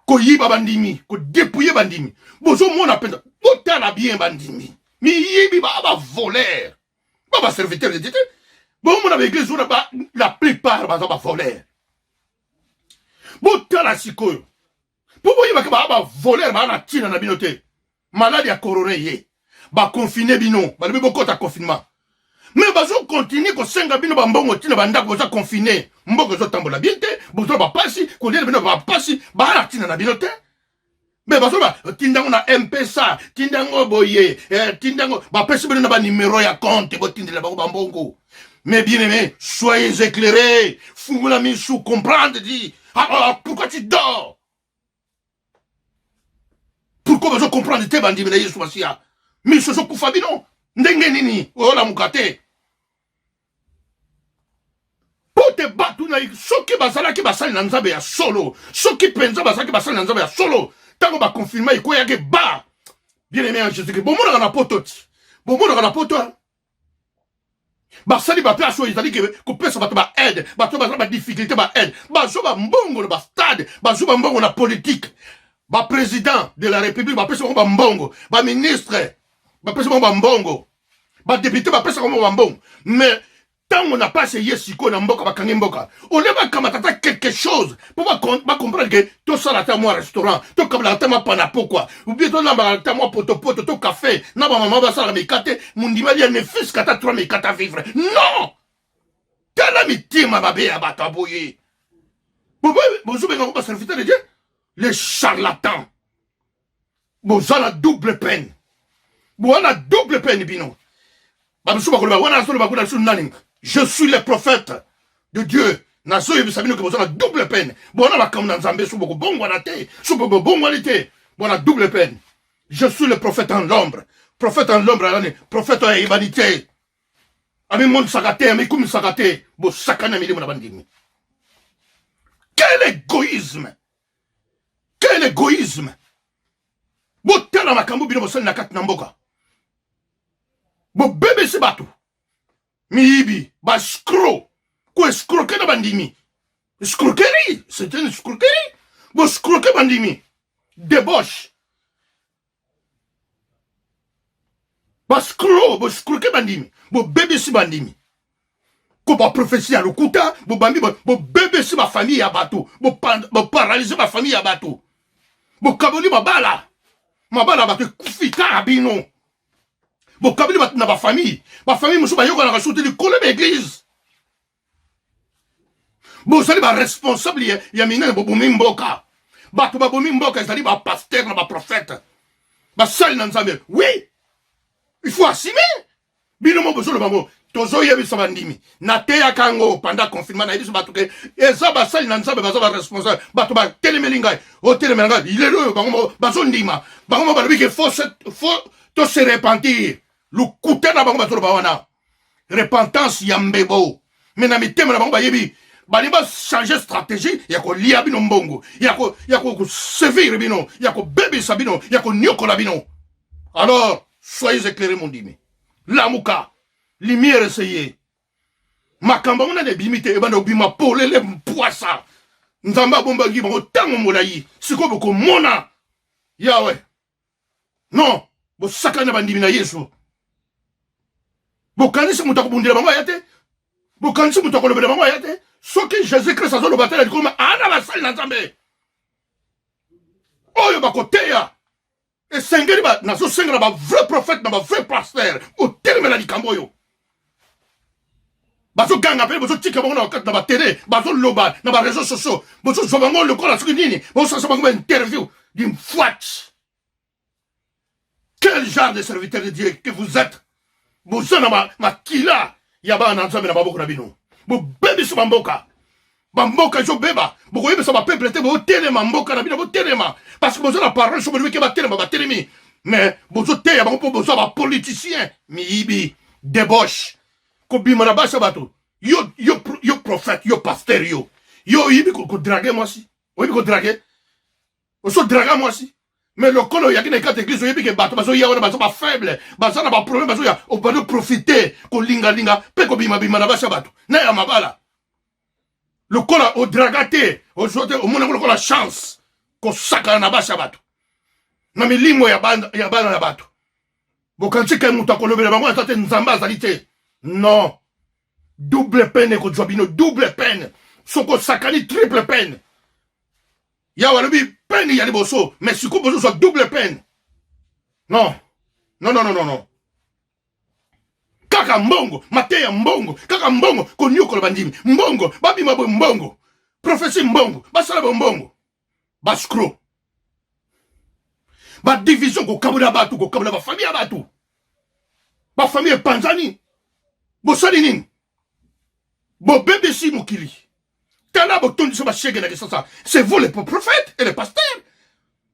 Ko yiba bandimi, ko dépouiller bandimi. Bozo mona peine. Botala bien bandimi. Mi yibi ba voleur. Ba serviteur de Dieu. Bon mon avec les autres la plupart ba voleur. Botala sikoyo. Pourquoi il va voler na tina na binote? Maladie à coroner ba confiner bino, ba lebi boko ta confinement. Mais bazo continue ko senga bino ba mbongo tina banda ko za confiner. Mboko zo tambola biente, bozo ba pasi, ko lele bino ba pasi, ba na tina na binote. Mais bazo ba tindango na M-Pesa, tindango boye, tindango ba pesi bino na ba numéro ya compte bo tindela ba mbongo. Mais bien aimé, soyez éclairés. Fungula misu comprendre dit. Ah, pourquoi tu dors? Pourquoi je comprends les tébandis de Yesu Masia? Mais ce sont Koufabino. Ndenge nini? Oh la mukate. Pour te battre, ceux qui basala qui basali nanzabe ya solo. Ceux qui pensa basala qui basali nanzabe ya solo. Tango ba confirmer ko yake ba. Bien aimé en Jésus. Bon mon na poto. Bon mon na poto. Basali ba place où ils allaient que pesa ba aide. Ba to ba difficulté ba aide. Ba so ba mbongo ba stade. Ba so ba mbongo na politique. Ba président de la République, ba président ba mbongo, ba ministre, ba président ba mbongo, ba député, ba président ba mbongo. Mais tant on n'a pas essayé siko na mboka ba kangi mboka, on va kamatata quelque chose pour ba comprendre que tout ça là ta moi restaurant, tout comme la ta moi pana pourquoi, ou bien tout là ba ta moi poto tout café, na ba maman ba ça me kate, mon dimali ne fils kata 3 me kata vivre. Non! Tala mitima ba be abataboye. Bonjour ben on va serviteur de Dieu. Les charlatans. Bon, ça la double peine. Bon, la double peine, bino. Je suis le prophète de Dieu. Na so yebi sabino que vous avez double peine. Bon, on a comme dans Zambé, sous beaucoup bon guanate, sous beaucoup bon guanate. Bon, la double peine. Je suis le prophète en l'ombre. Prophète en l'ombre, prophète en humanité. Ami monde sagate, ami koum sagate. Bon, sakana mili mon abandimi. Quel égoïsme! Quel égoïsme! Bo tala makambo bino bosali na kati na mboka. Bo bébé se batou. Miibi, ba scro. Ko escroquer na bandimi. Escroquerie, c'est une escroquerie. Bo scroquer bandimi. Débauche. Ba scro, bo scroquer bandimi. Bo bébé se bandimi. Ko ba prophétie à l'okuta, bo bambi bo bébé se ma famille à bateau. Bo paralyser ma famille à bateau. Bo kaboli mabala. Mabala bateau kufi karabino. bokabili bato na bafamille mosusu bayokanaka soute likolo ya église bozali baresponsable ya minene bobomi mboka bato babomi mboka ezali bapaster na baprofete basali na nzambe. Oui, il faut assumer bino mo bozolo bango tozoyebisa bandimi nateyaka yango pendant confinement nayebisa bato ke eza basali na nzambe baza baresponsable bato batelemeli ngai otelemela ngai lelo oyo bango bazondima bango balobi ke faut to se repentir lukuta na bango bazoloba wana repentance ya mbebo me na mitema na bango bayebi bali changer stratégie ya kolia bino mbongo ya koservir bino ya kobebisa bino ya koniokola bino. Alors soyez éclairés mon dimi lamuka lumière essayé makambo ngana de bimite ebanda obima polele mpwasa nzamba bombangi bango tango molayi siko boko mona yawe non bosakana bandimi na Yesu bokanisi mutu akobundela bango aya te bokanisi mutu akolobela bango aya te soki Jésus Christ azoloba te likolo ana basali na nzambe oyo bakoteya esengeli nazosengela bavrai prophète na bavrai pasteur otelemela likambo oyo bazoganga mpe bozotika bango na bakati na batele bazoloba na bareseau sociaux bozozwa bango lokola soki nini bozosasa bango bainterview dimfwat. Quel genre de serviteur de Dieu que vous êtes? Boza na makila ya bana nzambe na baboko na bino bobebisa bamboka bamboka ezobeba bokoyebisa bapeuple te botelema mboka na bino botelema parce que boza na parole so bolobi ke batelema batelemi mais bozoteya bango mpo bozwa bapoliticien miyibi deboche kobima na basi ya bato yo prophète yo pasteur yo oyibi kodrage mwasi oyibi kodrage ozodraga mwasi mais lokolo yaki na ekate église oyebi ke bato bazoya wana baza bafaible baza na baproblème bazoya obado profite kolingalinga mpe kobimabima na basi ya bato na ya mabala lokola odraga te ozote omonango lokola chance kosakana na basi ya bato na milimo ya bana ya bato bokantika mutu akolobela bango ata te nzambe azali te. Non, double peine ekozwa bino double peine soko osakani triple peine yawe alobi peine ya liboso mais sikoyo bozozwa double peine. Non non non non non kaka mbongo mateya mbongo kaka mbongo koniokola bandimi mbongo babima bo mbongo prophétie mbongo basala bo mbongo baskro badivision kokabula batu kokabula bafamille ya batu bafamille epanzani bosali nini bobebisi mokili tala botondisa bashegele ke sasa c'est vous les prophètes et les pasteurs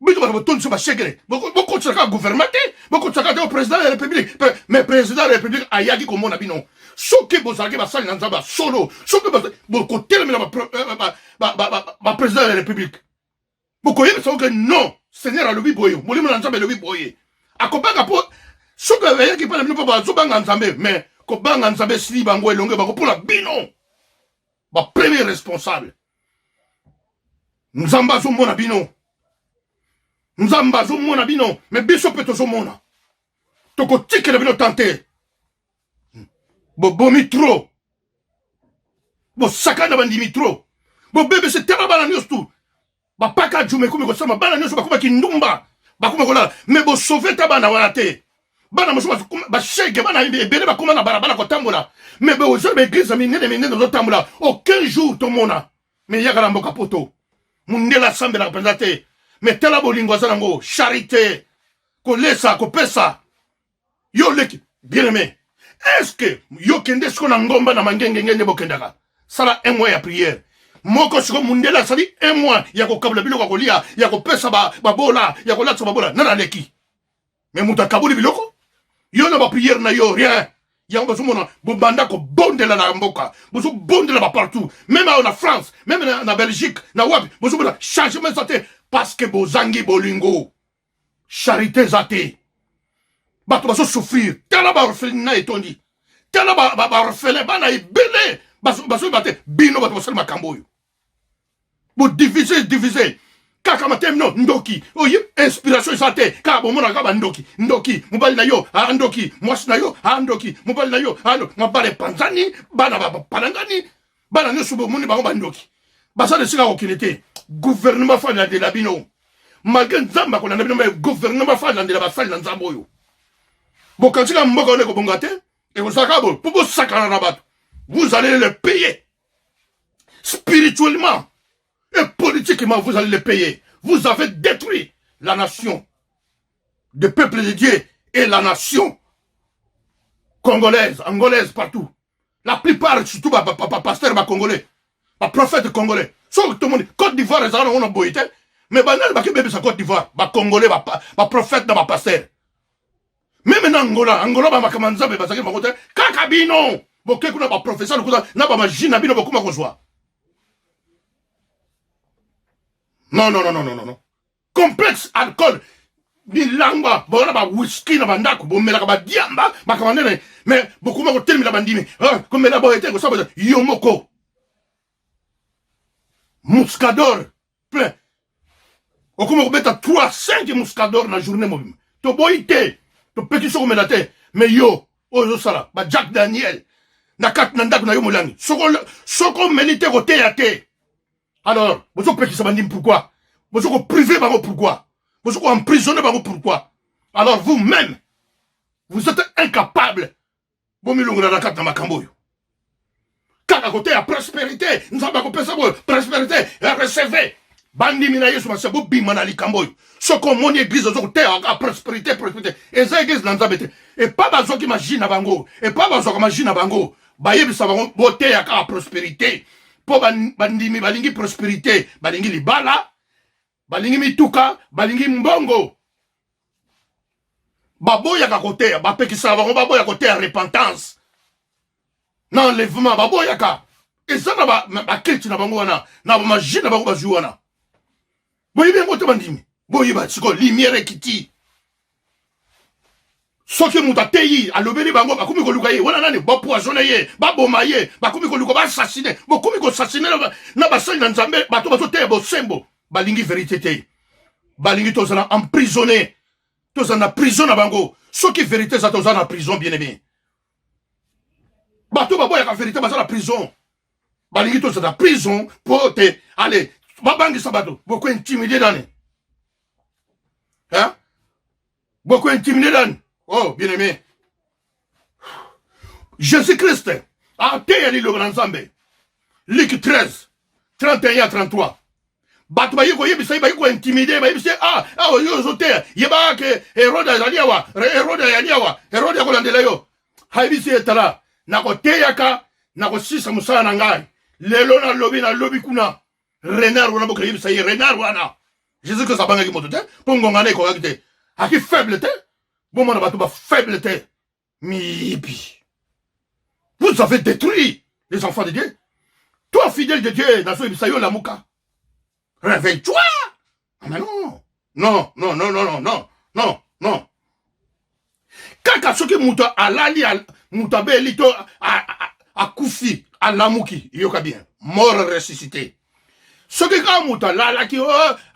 bito bato botondisa bashegele bokotisaka gouvernement te bokotisaka te au président de la république mais président de la république ayaki komona bino soki bozalaki basali na nzambe solo soki bokotelemela baprésident de la république bokoyebisa ke non seigneur alobi boye molimo na nzambe alobi boye akobanga mpo soki ayaki mpa na bino mpo bazobanga nzambe mais kobanga nzambe esili bango elonge bango mpona bino bapremier responsable. Nzambe azomona bino nzambe azomona bino mais biso mpe tozomona tokotikela bino tante bobomi tro bosakana bandimi tro bobebese tala bana nyonso tu bapaka jume kumi kosama bana nyonso bakomaki ndumba bakoma kolala mais bosauve ta bana wana te bana mosusu bashege bana ebele bakoma na balabala kotambola mais beozali baeglise minene ozotambola aucun jour tomona mais yaka na mboka poto mundele asambelaka mpenza te mais tala bolingo aza nango charité kolesa kopesa yo leki bien aimé est-ce que yo kende siko na ngomba na mangengenge nde bokendaka sala un mois ya prière moko siko mundele asali un mois ya kokabula biloko kolia ya kopesa babola ya kolatisa babola nana leki mais mutu akabuli biloko yo na baprière na yo rien yango bazomona bobanda kobondela na mboka bozobondela partout même en France même na Belgique na wapi bozomona changement za te parce que bozangi bolingo charité za te bato bazosouffrir tala baorphelin na etondi tala baorphelin bana ebele bazoyeba te bino bato basali makambo oyo bodivise kaka matem no ndoki oye inspiration eza te kaka bomonaka bandoki mobali na yo andoki mwasi na yo andoki mobali na yo mabala epanzani bana bapalangani bana nyonso bomoni bango bandoki basala esika kokende te gouvernement fa landela bino malgré nzambe akolanda bino me gouvernement fa landela basali na nzambe oyo Bokantika mboka one ko bongate et vous sakabo pour sakana na bato. Vous allez le payer. Spirituellement et politiquement, vous allez le payer. Vous avez détruit la nation, le peuple de Dieu et la nation congolaise, angolaise, partout. La plupart, surtout, pasteur congolais, prophète congolais. Sauf tout le monde, Côte d'Ivoire, on a boité, mais banal, bébé, c'est Côte d'Ivoire, congolais, prophète, pasteur. Même en Angola, Angola, kamanza, kakabino, boké, kuna professeur, n'a pas magine, bino, beaucoup, ma non, non, non, non, non, non. Complexe alcool. Ni langwa, bona ba whisky na bandako, bo mela ba diamba, ba kamandene, mais beaucoup ma ko telmi la bandimi. Ah, comme la boyete ko sabe yomoko. Muscador plein. O kuma ko beta 3 5 muscador na journée mobile. To boyite, to petit so ko melate, mais yo, o yo sala, ba Jack Daniel. Na kat na ndako na yo molangi. Soko melite ko te ya te. Alors, vous avez petit sabandim pourquoi? Vous avez privé par pourquoi? Vous avez emprisonné par pourquoi? Alors vous-même, vous êtes incapable. Vous me l'avez dit dans ma camboyo. Car à côté la prospérité, nous avons compris ça, prospérité, recevez. Bandi minaye sur ma sabo bimanali camboyo. Ce qu'on mon église, vous avez à prospérité, prospérité. Et ça église dans zabete. Et pas besoin qu'imagine à bango. Et pas besoin qu'imagine à bango. Baye bisavon boté à prospérité. Po bandimi balingi prospérité, balingi libala, balingi mituka, balingi mbongo. Baboya ka côté, bapekisa bango baboya côté à repentance. N'enlèvement baboya ka. Et ça na ba kiti na bango wana, na ba magie na bango ba wana. Boyi bien côté bandimi. Boyi ba siko lumière kiti. Soki muta teyi alobeli bango bakumi ko lukaye wana nani ba poisonner ye ba bomaye bakumi ko luka ba assassiner bakumi ko assassiner na basali na nzambe bato bazote bo sembo balingi vérité te balingi tozana emprisonné tozana prison na bango soki vérité za tozana prison bien aimé bato baboya ka vérité bazana prison balingi tozana prison pour te allez babangi sabato beaucoup intimider dani hein beaucoup intimider dani. Oh, bien-aimé. Jésus-Christ a été le grand Zambé. Luc 13, 31 à 33. Batu ba yiko yebisa ba yiko intimider ba yebisa yo zote yeba ke Herode aliawa Herode ko landela yo. Haibisi etala na ko teyaka na ko sisa musala na ngai. Lelo na lobi kuna renard wana boka yebisa renard wana. Jésus-Christ a banga ki moto te pongo ngane ko akite. Aki faible te. Bon, mon abattu, faibleté. Mibi. Vous avez détruit les enfants de Dieu. Toi, fidèle de Dieu, dans ce Bisayo Lamouka. Réveille-toi. Ah, mais non. Non, non, non, non, non, non, non, non. Kaka soki muta alali mutabe lito a Koufi, à Lamouki, yoka bien. Mort ressuscité. Soki ka muta lalaki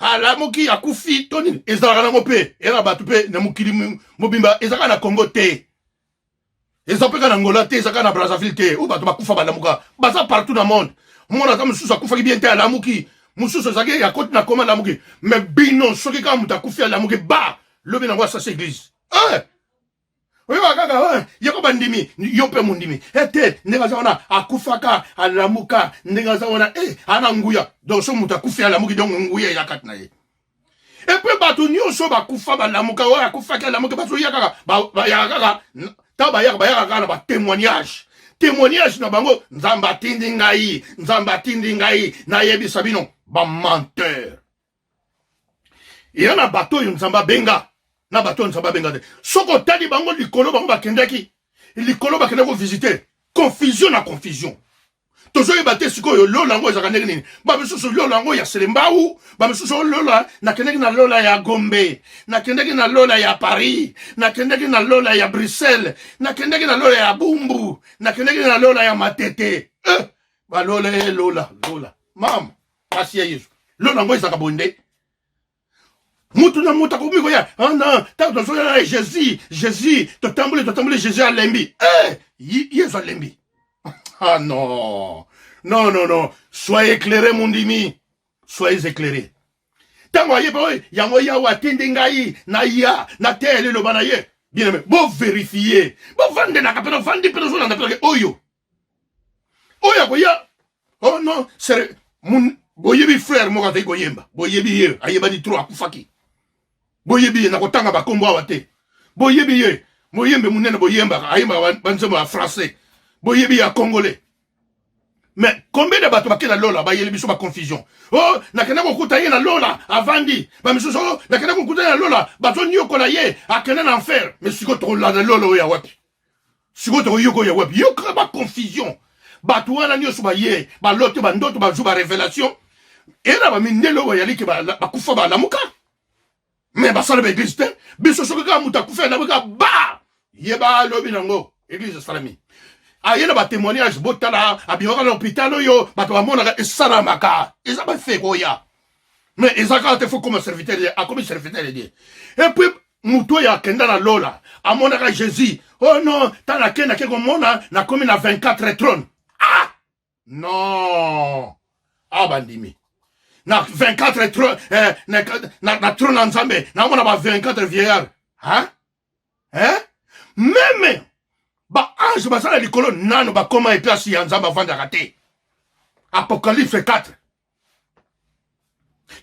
alamuki akufi toni ezalaka na mope era batu pe na mukili mobimba ezalaka na Congo te ezalaka na Angola te ezalaka na Brazzaville te ou batu bakufa balamuka baza partout dans le monde mona ka mususu akufa bien te alamuki mususu ezalaki ya koti na koma alamuki mais bino soki ka muta akufi alamuki ba lobi na ngwa sa église oui, yako bandimi, yope mundimi. Ete, negazana, akufaka, alamuka, negazana, ana nguya. Donc, so muta kufi alamuki, donc nguya yakat na ye. Et puis, batu nyoso bakufa balamuka, wa akufaka alamuka, batu yakaka, yakaka, taba yakaka, na ba témoignage. Témoignage na bango, nzamba tindi ngai, na yebi sabino, ba menteur. Yana bato nzamba benga. Na baton saba bengade soko tali bango likolo bango bakendaki likolo bakendako visiter confusion na confusion tozo yebate sikoyo lola ngo ezaka ndenge nini ba misusu lola ngo ya Selembau ba misusu lola na kendeki na lola ya Gombe na kendeki na lola ya Paris na kendeki na lola ya Bruxelles na kendeki na lola ya Bumbu na kendeki na lola ya Matete ba lola mam kasi ya Yesu lola ngo ezaka bonde. Mutu na muta kumiko ya non ta so ya Jésus to tambule Jésus à lembi Yesu à lembi. Ah non soyez éclairés mon dimi soyez éclairés tango ye boy yango ya watindi ngai na ya na tele lo banaye Bien aimé, bon vérifier. Bon vendre na kapena vendre personne na peke oyo. Oya koya. Oh non, c'est mon boyebi frère mo ka koyemba. Boyebi ye, ayeba di trop akufaki. Boyebi ye na kotanga ba kombo awate. Boyebi ye, moyembe munene boyemba, ayeba banzemo en français. Boyebi ya congolais. Mais combien de bateaux bakena lola ba yeli biso ba confusion. Oh, nakena ko kutaye na lola avandi. Ba miso oh, nakena ko kutaye na lola bato nyokola ye akena na enfer. Mais siko to la lola ya wapi. Siko to yoko ya wapi. Yo ba confusion. Bato wana nyoso ba ye, ba lote ba ndoto ba juba révélation. Era ba mindelo wa yali ke ba kufa ba lamuka. Mais ba sala ba église te. Biso soko ka muta kufa na ba. Ye ba lobi nango. Église salami. Ayena ba témoignage botala abiyoka na hôpital yo bato bamona esala maka eza ba fait koya mais ezaka te faut comme serviteur a comme serviteur de Dieu et puis muto ya kenda na lola amona ka Jésus oh non tana kenda ke komona na comme na 24 trônes ah non ah bandimi na 24 trônes na trône ensemble na mona ba 24 vieillards hein même ba ange basala likolo nano ba koma et place ya nzamba vanda raté. Apocalypse 4.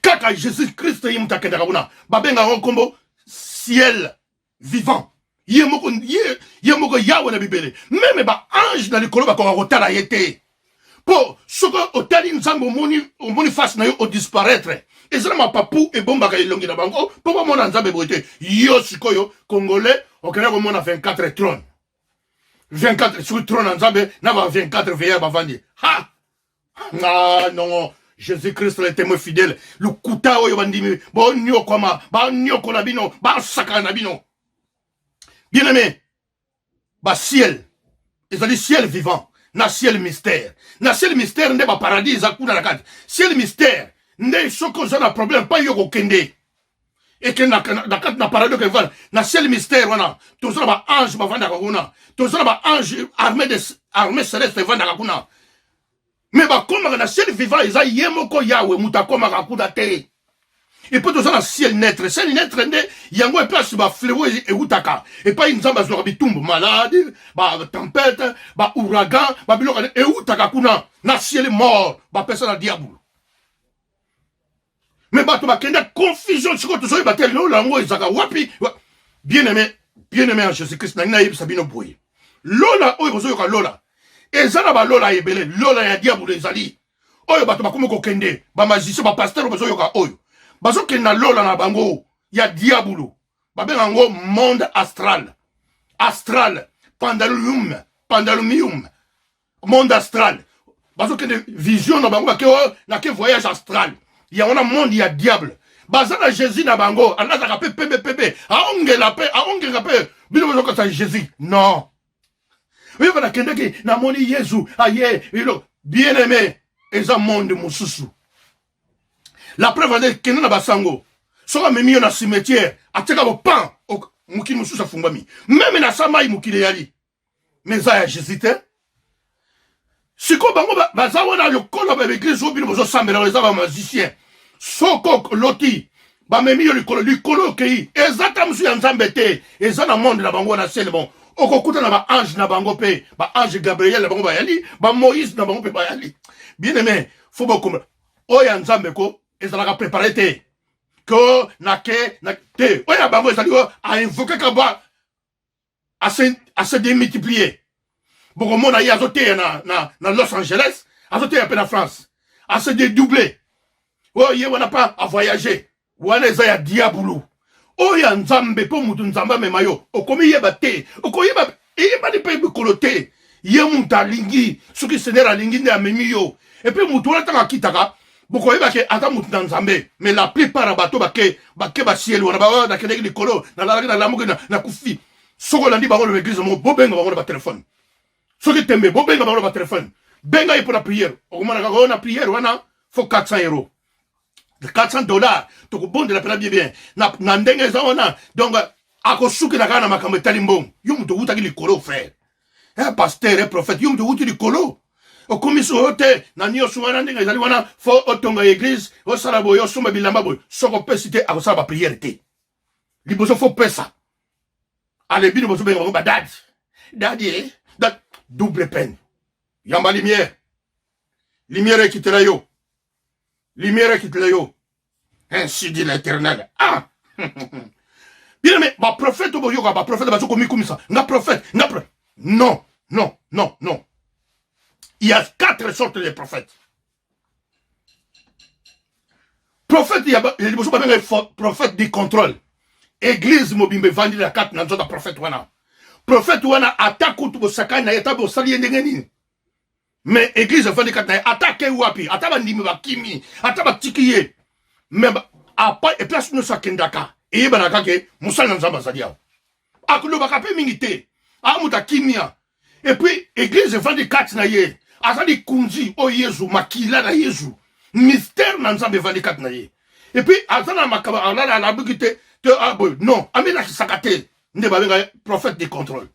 Kaka Jésus Christ yimuta kenda kabuna ba benga kombo ciel vivant. Yemoko yawe na bibele. Même ba ange na likolo ba koma kotala yete. Po soko otali nzambo moni face na yo o disparaître. Ezala ma papu e bomba ka ilongi na bango po ba mona nzambe boite. Yo sikoyo congolais okena ko mona 24 trônes. 24 sur trône en Zambé, n'a pas 24 veilleurs bavandi. Ha! Ah non, Jésus-Christ le témoin fidèle. Le kuta oyo bandimi, bon nyo koma, ba nyo kolabino, ba sakanabino. Bien aimé, ba ciel, ils ont dit ciel vivant, na ciel mystère. Na ciel mystère n'est pas paradis, zakuna la carte. Ciel mystère, n'est soko zana problème, pas yoko kende. Et que na paradis que voilà, na ciel mystère wana, tout ça ba ange ba vanda kuna. Tout ça ba ange armée céleste vanda kuna. Mais ba koma na ciel vivant isa yemoko yawe mutakoma kakuna te. Et puis tout ça na ciel naître ne yango e place ba fléau e utaka. Et pas une zamba zo bitumbu malade, ba tempête, ba ouragan, ba biloko e utaka kuna na ciel mort, ba personne na diable. Mais bato bakenda confusion siko to soyi batel no lango ezaka wapi bien aimé en Jésus-Christ na naïb sabino boye lola oyo bozo yoka lola ezana ba lola ebele lola ya diable ezali oyo bato bakomo ko kende ba magicien ba pasteur bozo yoka oyo bazo kenda lola na bango ya diable ba benga ngo monde astral pandalumium monde astral bazo kende vision na bango na ke voyage astral. Il y a un monde, il y a diable. Bazana Jésus na bango, anazaka pepe, aongela pe, bino bozo ka Jésus. Non. Oui, voilà kendeki na moni Yesu, aye, bien aimé, eza monde mususu. La preuve est que na basango, soka memi na cimetière, ateka bo pan, mukini mususu afumbami. Même na samai mukile yali. Mais ça ya Jésus te. Siko bango bazawa na lokolo ba église obino bozo sambela les aba magicien. Soko loti ba memi yo likolo kei ezata musu ya nzambe te ezana monde na bango na ciel bon okokuta na ba ange na bango pe ba ange Gabriel na bango ba yali ba Moïse na bango pe ba yali bien aimé faut beaucoup oya nzambe ko ezala préparer te ko na te oya bango ezali a invoquer ka ba à se démultiplier. Beaucoup monde ayi azote na Los Angeles, azote un peu na France, à se dédoubler. Oh, ye wana pas à voyager. Wana eza ya diabulu. Oh ya nzambe po mutu nzamba memayo. Okomi yeba te. Okomi yeba de pe bikolote. Ye muta lingi. Suki senera lingi ne amemi yo. Et puis mutu wana tanga kitaka. Boko yeba ke ata mutu nzambe. Mais la plupart abato bake ba ciel wana ba na keneki likolo na la na lamuke na kufi. Soko landi bango le église mo bobenga bango ba téléphone. Soki tembe bobenga bango ba téléphone. Benga pour la prière. Okomana ka na prière wana faut 400 €. $400 to ko bonde la pena bien na ndenge za wana donc akosuki na kana makambo talimbong yo muto uta ki likolo frère pasteur prophète yo muto uti likolo o komiso hote na nyo suwana ndenge zali wana fo otonga église o salabo yo soma bilamba boy soko pesite akosala ba prière te liboso fo pesa allez bino boso benga ba dad daddy double peine yamba lumière lumière qui te la yo lumière qui te la yo ainsi dit l'Éternel. Ah bien mais ma prophète obo yoka ba prophète ba soko mikumisa na prophète non non non non il y a 4 sortes de prophètes. Prophète, il y a prophète du contrôle. Église mobimbe vandi la 4 nanzo da prophète wana. Prophète wana attaque tout sakana na yeta bo sali ndengeni. Mais église vandi 4 na attaque wapi, ataba ndimi ba kimi, ataba tikiye. Mais apa et place no sakendaka. Et banaka ke musala nzamba sadia. Akulo bakape mingite. Amuta kimia. Et puis église vandi 4 na ye. Azali kunzi o Yesu makila na Yesu. Mystère nan nzambe vandi 4 na ye. Et puis azana makaba alala la bugite non, amena sakate nde babenga prophète du contrôle.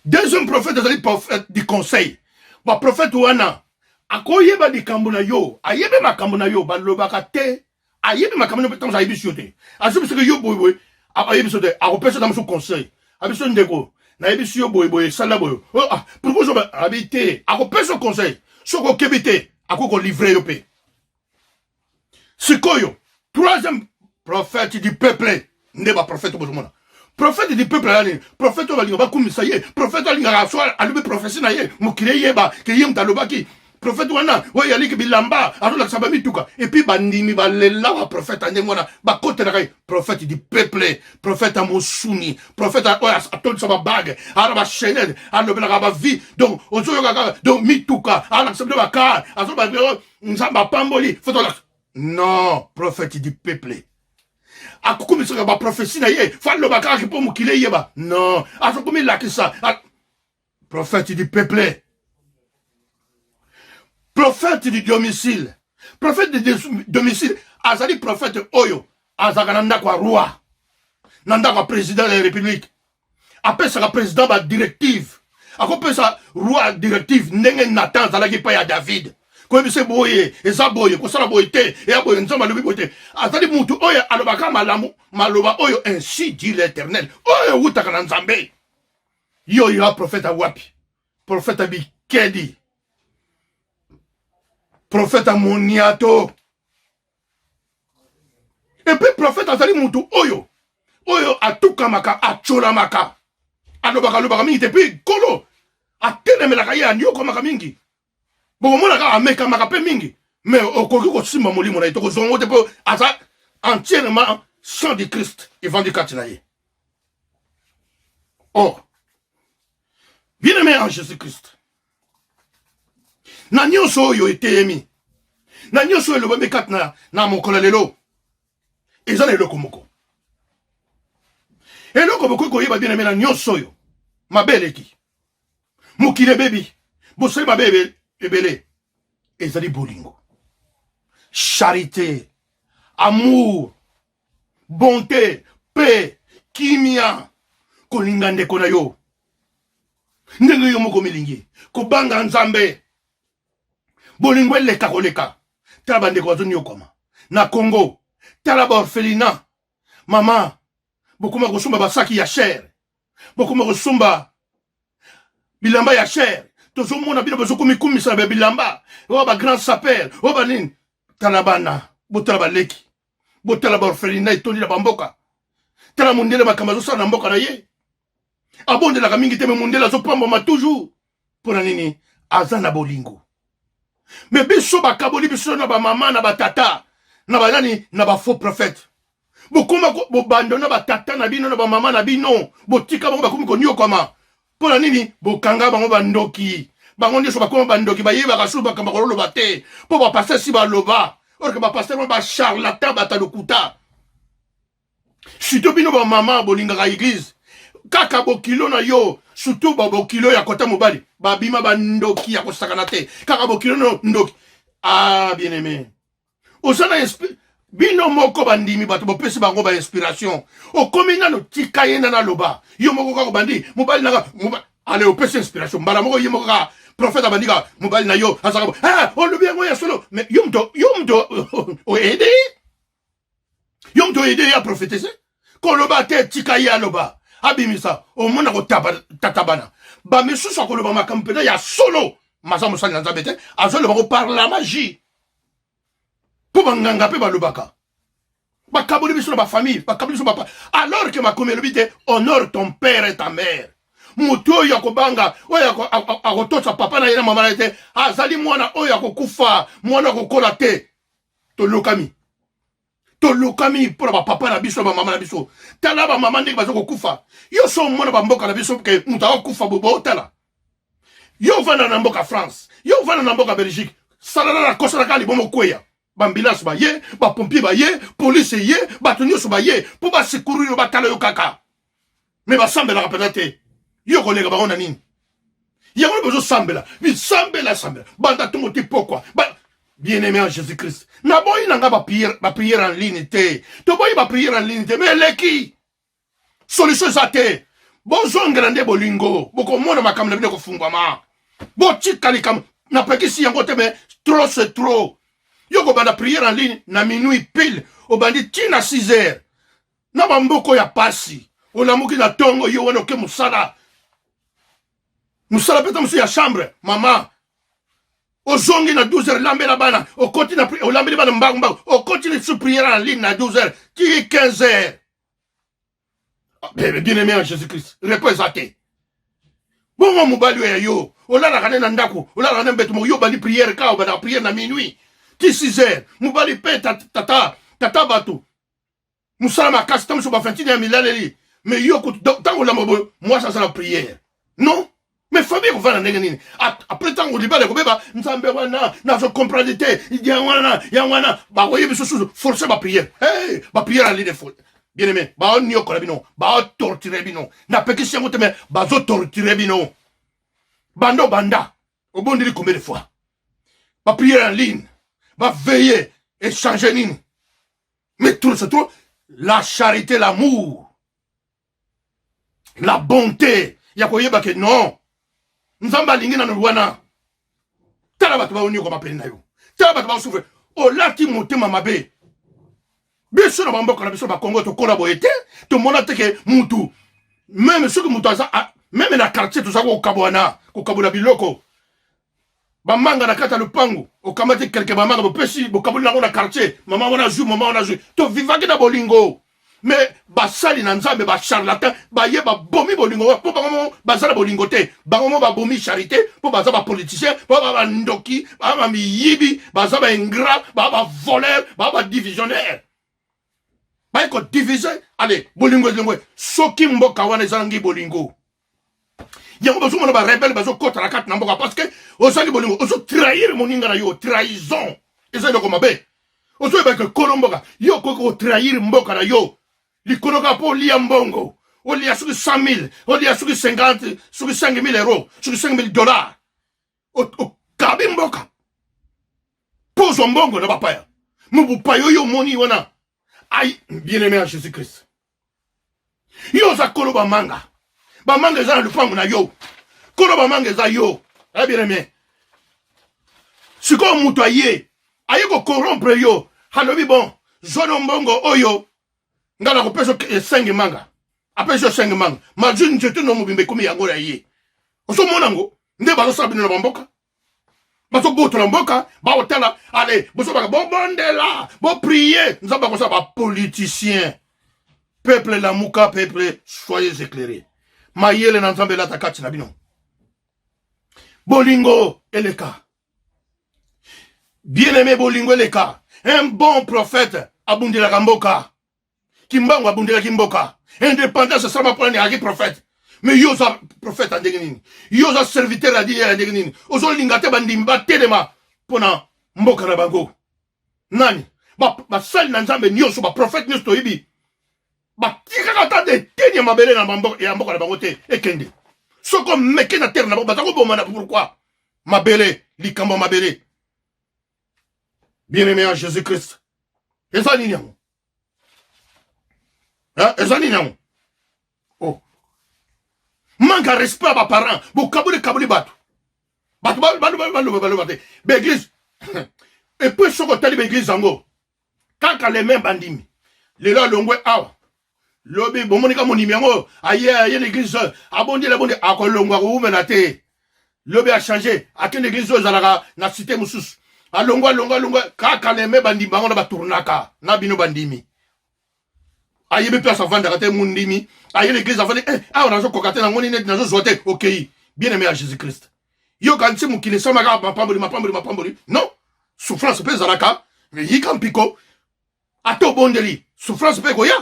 Deuxième prophète azali prophète du conseil. Ba prophète wana akoyeba di kambuna yo, ayebe makambo na yo balobaka te, ayebe makambo na petanza ayebisio te. Asobi seke yo boy ayebisio te, akopesa na muso conseil. Abiso ndeko na yebisio boy sala boy. Pourquoi je habiter akopesa conseil. Soko kebite akoko livrer yo pe. Sikoyo, troisième prophète du peuple, n'est pas prophète bozomona. Prophète du peuple là, prophète balinga ba kumisa ye, prophète balinga so alube prophétie na ye, mukire yeba ke yem talobaki. Prophète wana, wa yali ke bilamba, azola sabami tuka. Et puis bandimi balela wa prophète andengona, ba kote na kai, prophète du peuple, prophète amosuni, prophète atol sa bague, ara ba chenel, alo bela ba vie. Donc ozo yoka donc mituka, ala sabde ba ka, azo ba nzamba pamboli, fotola. Non, prophète du peuple. Akukumi sera ba prophétie na ye, fallo ba ka pour mukile yeba. Non, asokumi la kisa. Prophète du peuple. Prophète du domicile. Prophète du domicile, azali prophète oyo, azagananda kwa roi. Nanda kwa président de la République. Après ça président ba directive. Après ça roi directive ndenge Nathan zalaki pa ya David. Ko bise boye eza boye ko sala boye te e aboye nzamba lobi boye te azali mutu oyo alobaka malamu maloba oyo ainsi dit l'Éternel oyo utaka na nzambe yo ya prophète wapi prophète Bikedi prophète Moniato et puis prophète azali mutu oyo atuka maka achola maka alobaka mingi te puis kolo atelemelaka ye anyoko maka mingi. Bon, moi, là, ameka makape mingi. Mais au Congo, si ma molimo na itoko zongo te po asa entièrement sang de Christ et vendu katinaye. Or, bien aimé en Jésus-Christ. Na nyonso yo etemi. Na nyonso lo bembe katna na mokolo lelo. Ezana eloko moko. Eloko moko ko yeba bien aimé na nyonso yo. Mabeleki. Mokile bebi. Bosai mabebe. Ebele, ezali bolingo, charité, amour, bonté, paix, kimia, kolinga ndeko na yo. Ndenge yo moko milingi, kobanga nzambe. Bolingo eleka koleka. Tala bandeko wazoni yokoma. Na Congo, tala ba orphelinat. Mama, bokuma kosumba basaki ya cher. Bokuma kosumba bilamba ya cher. Tozo mona bino bezo kumisa be bilamba o ba grand sapeur o ba nini talabana botala ba leki botala ba orphelinat etondi na bamboka tala mundele makamba zo sala mboka na ye abonde la mingi te me mundele zo pamba toujours pour nini azana bolingo mais biso ba kaboli biso na ba mama na ba tata na ba nani na ba faux prophète bokoma bo bandona ba tata na bino na ba mama na bino botika bango ba komi konyo koma. Pour nini bokanga bango bandoki bango ndeso bakoma bandoki bayeba kasu bakamba kololo bate po ba passer si ba loba or que ba passer ba charlatan bata lokuta surtout bino ba mama bolinga ka église kaka bokilo na yo surtout ba bokilo ya kota mobali babima bandoki ya kosakana te kaka bokilo no ndoki bien aimé osana bino moko bandimi bato bopesi bango ba inspiration okomi nano tika ye na loba yo moko kako bandi mobali nanga ale opesi inspiration mbala moko ye moko ka prophète bandika mobali na yo asaka on le bien ya solo mais yo mto o aider ya prophétiser ko loba te tika ye aloba abimisa omona ko tatabana ba misusu akoloba makambo pena ya solo maza mosali na nzambe te azoloba ko par la magie po banganga pe balobaka bakaboli biso na bafamille bakaboli biso bapa alors que makomi elobi te honore ton père et ta mère moto oyo akobanga oyo akotosa papa na ye na mama na ye te azali mwana oyo akokufa mwana akokola te tolokami mpona bapapa na biso na bamama na biso tala bamama ndenge baza kokufa yo so mwana bamboka na biso ke moto akokufa bootala yo vanda na mboka France yo vanda na mboka Belgique salala na kosalaka libomo kweya bambulance baye bapompier baye police ye bato nyonso baye mpo basekuriro batala yo kaka me basambelaka pena te yo kolega bango na nini yango bozosambela bisambela banda tongo te pokwa bien-aimé en Jésus-Christ naboyi nanga bapriere en ligne te toboyi bapriere en ligne te me eleki solution eza te bozongela nde bolingo bokomona makambo na bino kofungwama botika likambo napekisi yango te me trop c'est trop yo kobanda priere en ligne na minuit pile obandi tina 6 heures na bamboko ya pasi olamuki na tongo yo wana oke mosala peta mosu ya chambre mama ozongi na 12 heures lambela bana okoti na olambeli bana mbangu okoti na su priere en ligne na 12 heures ti 15 heures bien-aimé en Jésus-Christ réponse ate bongo mobali ya yo olalaka ne na ndako olalaka ne mbeto mo yo bandi priere ka obanda priere na minuit ti 6 heures mobali pe tata bato musala makasi tamuso bafantini ya milaleli mais yo tango olamba boyo mwasi asala priere non mais famille kovanda ndenge nini après tango libala ekobeba nzambe wana nazokomprendre te ya wana bakoye biso susu force bapriere bapriere aline bien-aimé baoniokola bino baotortire bino napekisi yango te me bazotortire bino banda obondeli combien de fois bapriere en ligne baveille échanger nini mais tout c'est trop la charité l'amour la bonté ya koyeba ke non nzambe alingi na wana tala bato baonioka mapeli na yo tala bato baosufre olati motema mabe biso na bamboka na biso bakongo tokola boye te tomona te ke mutu meme soki mutu aza meme na quartier toza kokabola biloko bamanga na kati ya lupangu okamati kelke bamanga bopesi bokaboli nango na quartier mama wana zwi tovivaki na bolingo me basali na nzambe bacharlatan baye babomi bolingo mpo bango baza na bolingo te bango babomi charité mpo baza bapoliticien mpo baa bandoki baa bamiyibi baza baingrat baa bavoler baa badivisionnaire baye kodivise ale bolingo ezengwe soki mboka wana ezangi bolingo yango bazomona barebele bazokota na kati na mboka parce que ozali bolingo ozotrahir moninga na yo trahison eza eloko mabe ozoyebake kolo mboka yo koki kotrahir mboka na yo likoloka mpo olia mbongo olia soki 100 000 olia soki 50 soki 5 000 euros soki 5 000 dollars okabi mboka mpo ozwa mbongo na bapaya mobupaya oyo omoni wana ai bien-aimé en Jésus-Christ yo oza kolo bamanga eza na lupango na yo kolo bamanga eza yo bien-aimé sikoyo moto aye kokorompre yo alobi bon zwana mbongo oyo nga na kopesa 5 manga apesa 5 manga mazwi nzete no mobimba ekomi yango ya ye ozomona ngo nde bazosala bino na bamboka bazobotola mboka baotala ale bozobaka bobondela boprie nzambe akosala bapoliticien peuple lamuka peuple soyez éclairés mayele na nzambe elata kati na bino bolingo eleka bien-aimé bolingo eleka un bon prophète abundelaka mboka kimbango abundelaki mboka indépendance esalama mpona ningaki prophète mais yo oza prophète andenge nini yo oza serviteur adi andenge nini ozolinga te bandimi batelema mpona mboka na bango nani basali na nzambe nyonso baprophète nyonso toyebi batikaka ata deteni ya mabele ya mboka na bango te ekende soko meke na terre na bango baza kobomana pourquoi mabele likambo mabele bien-aimé en Jésus-Christ eza nini yango eza nini yango manque à respect à baparents bokaboli bato baloba te baeglise epuis soko otali baeglise yango kaka le main bandimi lelo alongwe awa Lobi, bon, monika mon numéro, aïe, l'église, abondi, la bonne, à Kolongo, ou menate. Lobi a changé, à quelle église, Zalaga, na cité Moussous. A longa, kaka leme bandi, bango na batournaka, na bino bandimi. Aïe, be place avant d'arrêter mundimi. Aïe, l'église avant de, on a joué cocaté, na moni net, na joué zoté, ok, bien aimé à Jésus-Christ. Yo, quand tu m'oukine, ça m'a ma pamboli. Non, souffrance peut Zalaka, mais yi kan piko, ato bondeli, souffrance peut goya.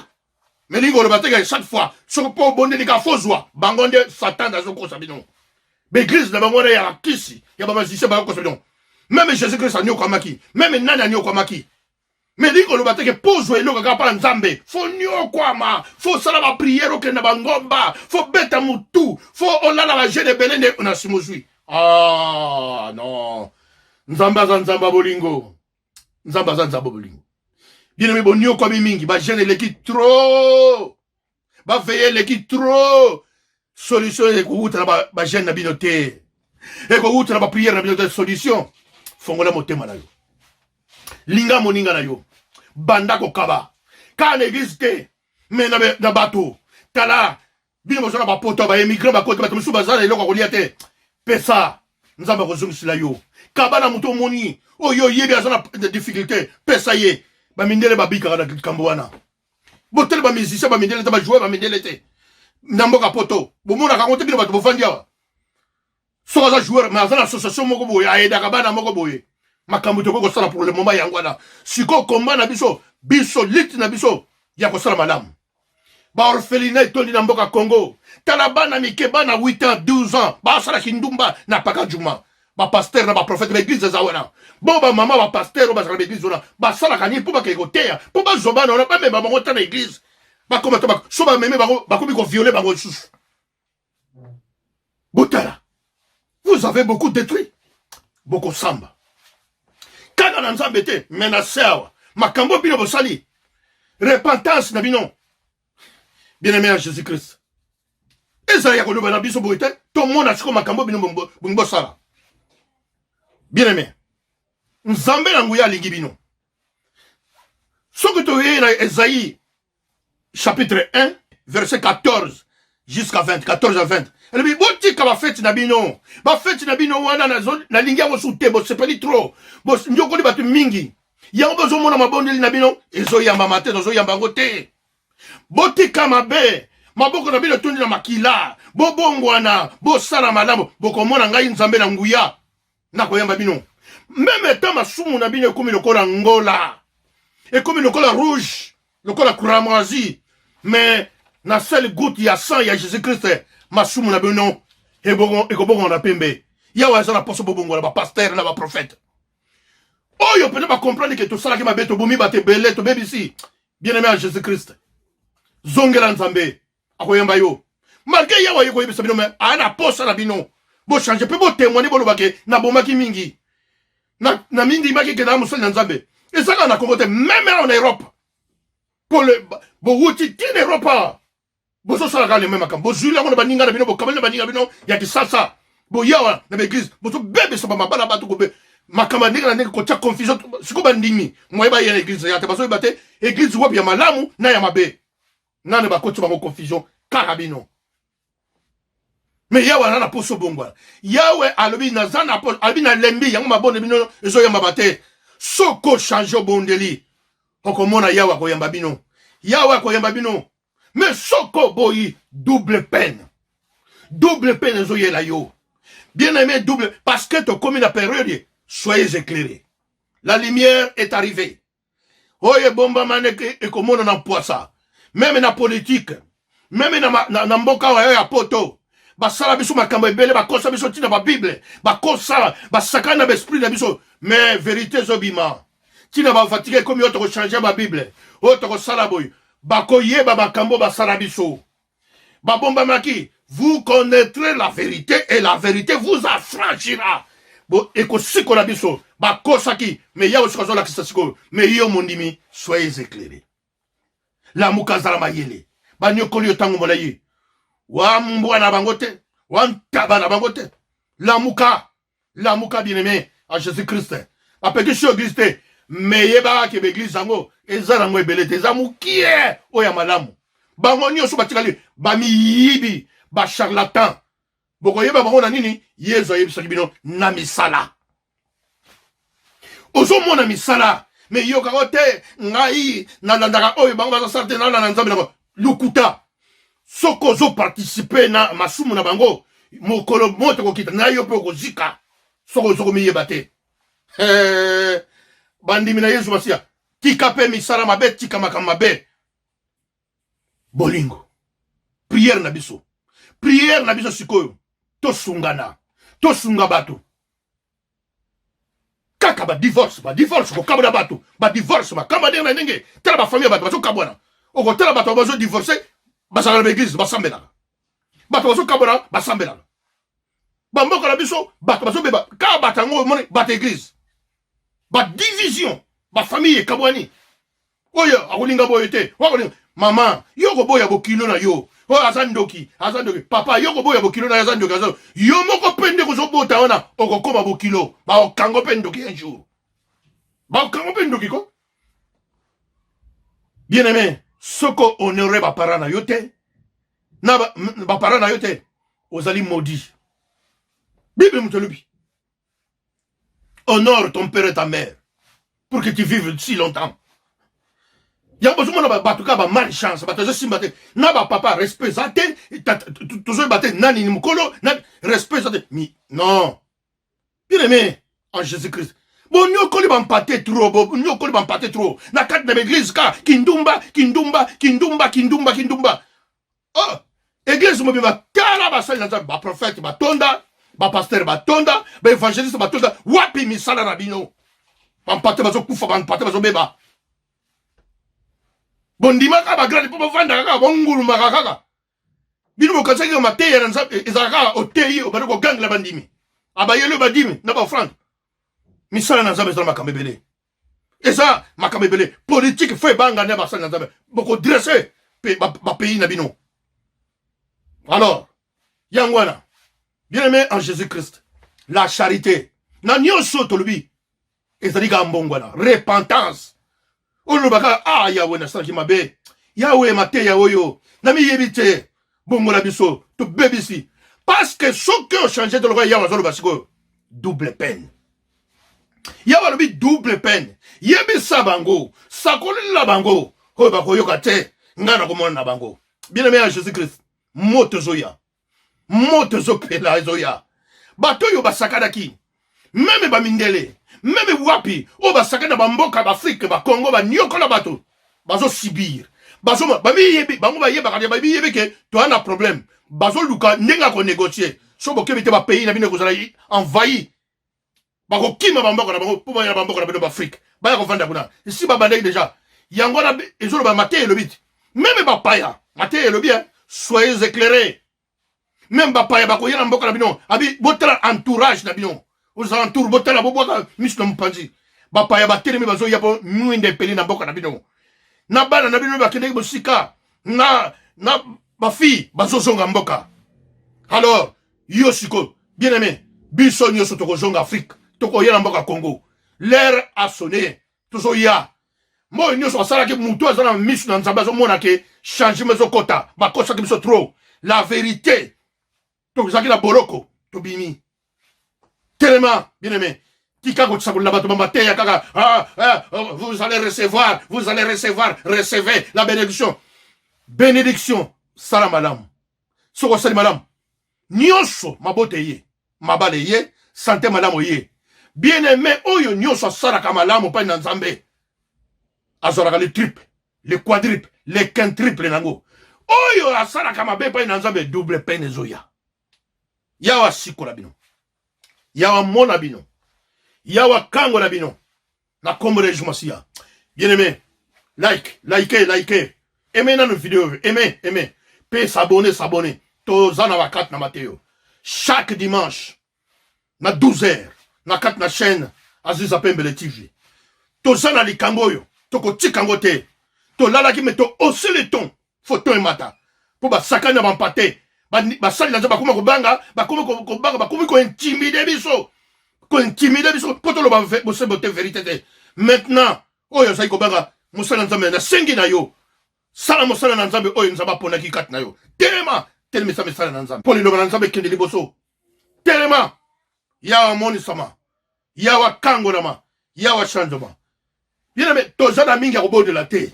Mais l'ingo le batega chaque fois, sur po bondeli ka fozwa, bangonde Satan dans son sabino. L'église de bangonde ya kisi, ya ba magicien ba ko sabino. Même Jésus-Christ a nyoko maki, même nana nyoko maki. Mais l'ingo le batega pozo elo ka pa nzambe, fo nyoko ama, fo sala ba prière au na bangomba, fo beta mutu, fo olala ba jene belene on a simozui. Ah non. Nzamba bolingo. Nzamba bolingo. Bien aimé bonio comme mingi, ba gêne l'équipe trop. Ba veiller l'équipe trop. Solution et ko uta ba gêne na binoté. Et ko uta ba prière na binoté solution. Fongola motema na yo. Linga moninga na yo. Banda ko kaba. Ka na église te. Mais na bateau. Tala. Bino mo ba poto ba émigrant ba côté ba musu bazala eloko ko liate. Pesa, nous avons besoin de yo. Kabana muto moni, oh yo yebi azana de difficulté. Pesa ye, ba mindele ba bika na kamboana. Botel ba musicien ba mindele ba jouer ba mindele te. Namboka poto, bo mona ka konte bino ba to fandia. So za joueur, mais azana association moko boye, aida kabana moko boye. Makambo to ko sala pour le moment yangwana. Siko komba na biso, lit na biso, ya ko sala malamu. Ba orphelinat tondi na mboka Congo. Talabana mikeba na 8 ans, 12 ans. Ba sala kindumba na pakajuma. Ba pasteur na ba prophète de l'église zawana. Bon ba maman ba pasteur ba sala l'église zona. Ba sala kani pour ba kegotea. Pour ba zoba na ba me ba monta na église. Ba koma to ba so ba meme ba komi ko violer ba sous. Botala. Vous avez beaucoup détruit. Beaucoup samba. Kana na nzambe te menacé awa. Makambo bino bosali. Repentance na bino. Bien-aimé à Jésus-Christ. Esaïa koloba na biso boite, tout le monde a siko makambo bino bungbo sala. Bien-aimé. Nzambe na nguya lingi bino. Soko to ye na Esaïe chapitre 1 verset 14 jusqu'à 20, 14 à 20. Elle dit boti ka ba fête na bino. Ba fête na bino wana na lingi mo soute bo sepeli trop. Bo njoko li batu mingi. Ya obozo mona mabondeli na bino, ezo yamba matin, ezo yamba ngote. Botika mabe, maboko na bino tondi na makila, bobongwana, bosala malamu, bokomona ngai nzambe na nguya, na koyamba bino. Même temps masumu na bino ekomi lokola ngola, ekomi lokola rouge, lokola cramoisi, mais na seule goutte ya sang ya Jésus-Christ, masumu na bino ekobongo na pembe. Yawa ezala poso bobongwana ba pasteur na ba prophète. Oh yo pene ba comprendre que tout ça qui m'a beto bomi ba te belé to bebisi. Bien-aimé à Jésus-Christ. Zongela nzambe akoyamba yo malgré yawa yeko yebisa bino mais ana posa na bino bo changer pe bo témoigner bo lobake na bomaki mingi na mingi maki ke na musali na nzambe ezaka na Congo te même en Europe pour le bo wuti tin Europe bo so sala ka le même akam bo zula ko na baninga na bino bo kamela baninga bino ya kisasa bo yawa na église bo so bebe so ba mabala ba to ko be makama ndinga na ndenge ko tia confusion siko bandimi moye ba ya église ya te baso bate église wop ya malamu na ya mabe. Nane ba koti bango confusion karabino. Mais yawe na poso bongwa. Yawe alobi na zana apol alobi na lembi yango mabone bino ezo yamba bate. Soko change bondeli. Okomona yawe ko yamba bino. Yawe ko yamba bino. Mais soko boyi double peine. Double peine ezo yela yo. Bien aimé double parce que to comme la période soyez éclairés. La lumière est arrivée. Oye bomba maneke ekomona na poisa. Même na politique, même na mboka wa ya poto, basala biso makambo ebele bakosa biso tina ba Bible, bakosa basakana ba esprit na biso, mais vérité zobima. Tina ba fatigué comme yo to changer ba Bible, o to sala boy, bakoyeba makambo basala biso. Ba bomba maki, vous connaîtrez la vérité et la vérité vous affranchira. Bo ekosiko na biso, bakosa ki, mais ya osiko la kisasiko, mais yo mondimi, soyez éclairés. La mukazala mayele banyokoli yotango molayi wa mbwa na bangote wa ntaba na bangote la muka bien-aimé à Jésus-Christ apeke sur église mais yeba ke église zango ezala ngo ebele te za mukie oya malamu bango nyonso batikali bamiyibi bacharlatan bokoyeba bango na nini yesu ayebisaki bino na misala ozomona misala me yokako te ngai nalandaka oyo bango bazosala te nalanda nzambe nango lukuta soki ozoparticipe na masumu na bango mokolo moto kokita na yo mpe okozika soki ozokomiyeba te bandimi na yesu masiya tika mpe misala mabe tika makambo mabe bolingo priere na biso sikoyo tosunga bato kaka badivorce kokabwana bato badivorce bakamba ndenge na ndenge tala bafamille ya bato bazokabwana okotala bato bazodivorce basaka na baeglise basambelaka bato bazokabwana basambelaka bamboka na biso bato bazobeba kaka bato yango moni bato eglise badivision bafamille ekabwani oyo akolinga boyo te wakolinga mama yo koboya bokilo na yo oyo aza ndoki papa yo koboya bokilo na yo aza ndoki yo moko mpe nde kozobota wana okokoma bokilo baokango mpe ndoki un jour baokango mpe ndoki ko bien aimé soko honore bapara na yo te na bapara na yo te ozali maudit bible mutolobi honore ton père et ta mère pour que tu vives si longtemps yango bozomona bato kaka bamalchance bato azosimba te na bapapa respect za te tozoyeba te nani ni mokolo respect za te non bien aimé en jésus christ bonyokoli bampate trop na kati na baeglise ka kindumba oh eglise mobimba tala basali na nzambe baprofete batonda bapaster batonda baevangeliste batonda wapi misala na bino bampate bazokufa bampate bazobeba bondimaka bagrade mpo bavandaka kaka bongulumaka kaka bino bokanisaki mateya na nzambe ezalaka kaka oteyi obali kogangela bandimi abayeli oyo badimi na baofrande misala na nzambe ezala makambo ebele eza makambo ebele politike fo ebanga nde basali na nzambe bokodresse bapays na bino alors yango wana bien aimé en jésus christ la charité na nyonso tolobi ezali kaka mbongo wana repentance olobaka yawe nasalaki mabe yawe mateya oyo namiyebi te bongola biso tobebisi parce que soki ochange toloka yawe azoloba sikoyo double peine yawe alobi double peine yebisa bango sakolela bango oyo bakoyoka te ngai nakomona na bango bien aimé ya jésus christ moto ezopela ezoya bato oyo basakanaki meme bamindele meme wapi oyo basakana bamboka baafrike bakongo baniokola bato bazosibir bamiyebi bango bayebaka babiyebi ke toya na problème bazoluka ndenge ya konegocie so bokebi te bapays na bino ekozala envahi bakokima bamboka na bango mpo baya bamboka na bino baafrike baya kovanda kuna esi babandaki deja yango wana ezoloba mateya elobi te meme bapaya mateya elobi soyez éclairés même bapaya bakoya na mboka na bino abi botala entourage na bino ozala ntour botala bobwaka miso na mopanzi bapaya batelemi bazoya mpo mwinde epeli na mboka na bino na bana na bino bakendeki bosika na bafille bazozonga mboka alors yo siko bien aimé biso nyonso tokozonga afrique tokoya na mboka congo l'air a sonné tozoya moi nyonso basalaki mutu aza na miso na nzambe azomona ke changement ezokota bakosaki biso trop la vérité tozalaki na boloko tobimi tellement bien aimé tika kotisakolela bato bambateya kaka vous allez recevoir recevez la bénédiction sala malamu soko osali malamu nyonso mabote ye mabale ye sante malamu ye bien aimé oyo nyonso asalaka malamu mpani na nzambe azalaka le triple le quadruple le quintuple nango oyo asalaka mabe mpani na nzambe double peine ezoya yawa sikola bino yawa mona bino yawa kango na bino na kombo de Masiya bien aimé like aimez na nos vidéos aimez pe s'abonner toza na wakati na Mateo chaque dimanche na 12h na kati na chaîne Aziza Pembele TV toza na likambo oyo tokotika ngo te tolalaki me to aussi le ton photo emata po basakani na bampate basali na nzambe bakoma kobanga bakomi kointimide biso po toloba bosembo te vérité te maintenant oyo ozali kobanga mosali na nzambe nasengi na yo sala mosala na nzambe oyo nzambe aponaki kati na yo telema telemisa misala na nzambe mpo liloba na nzambe ekende liboso telema yawa monisama yawa kangolama yawa changement bien-aimé toza na mingi ya kobondela te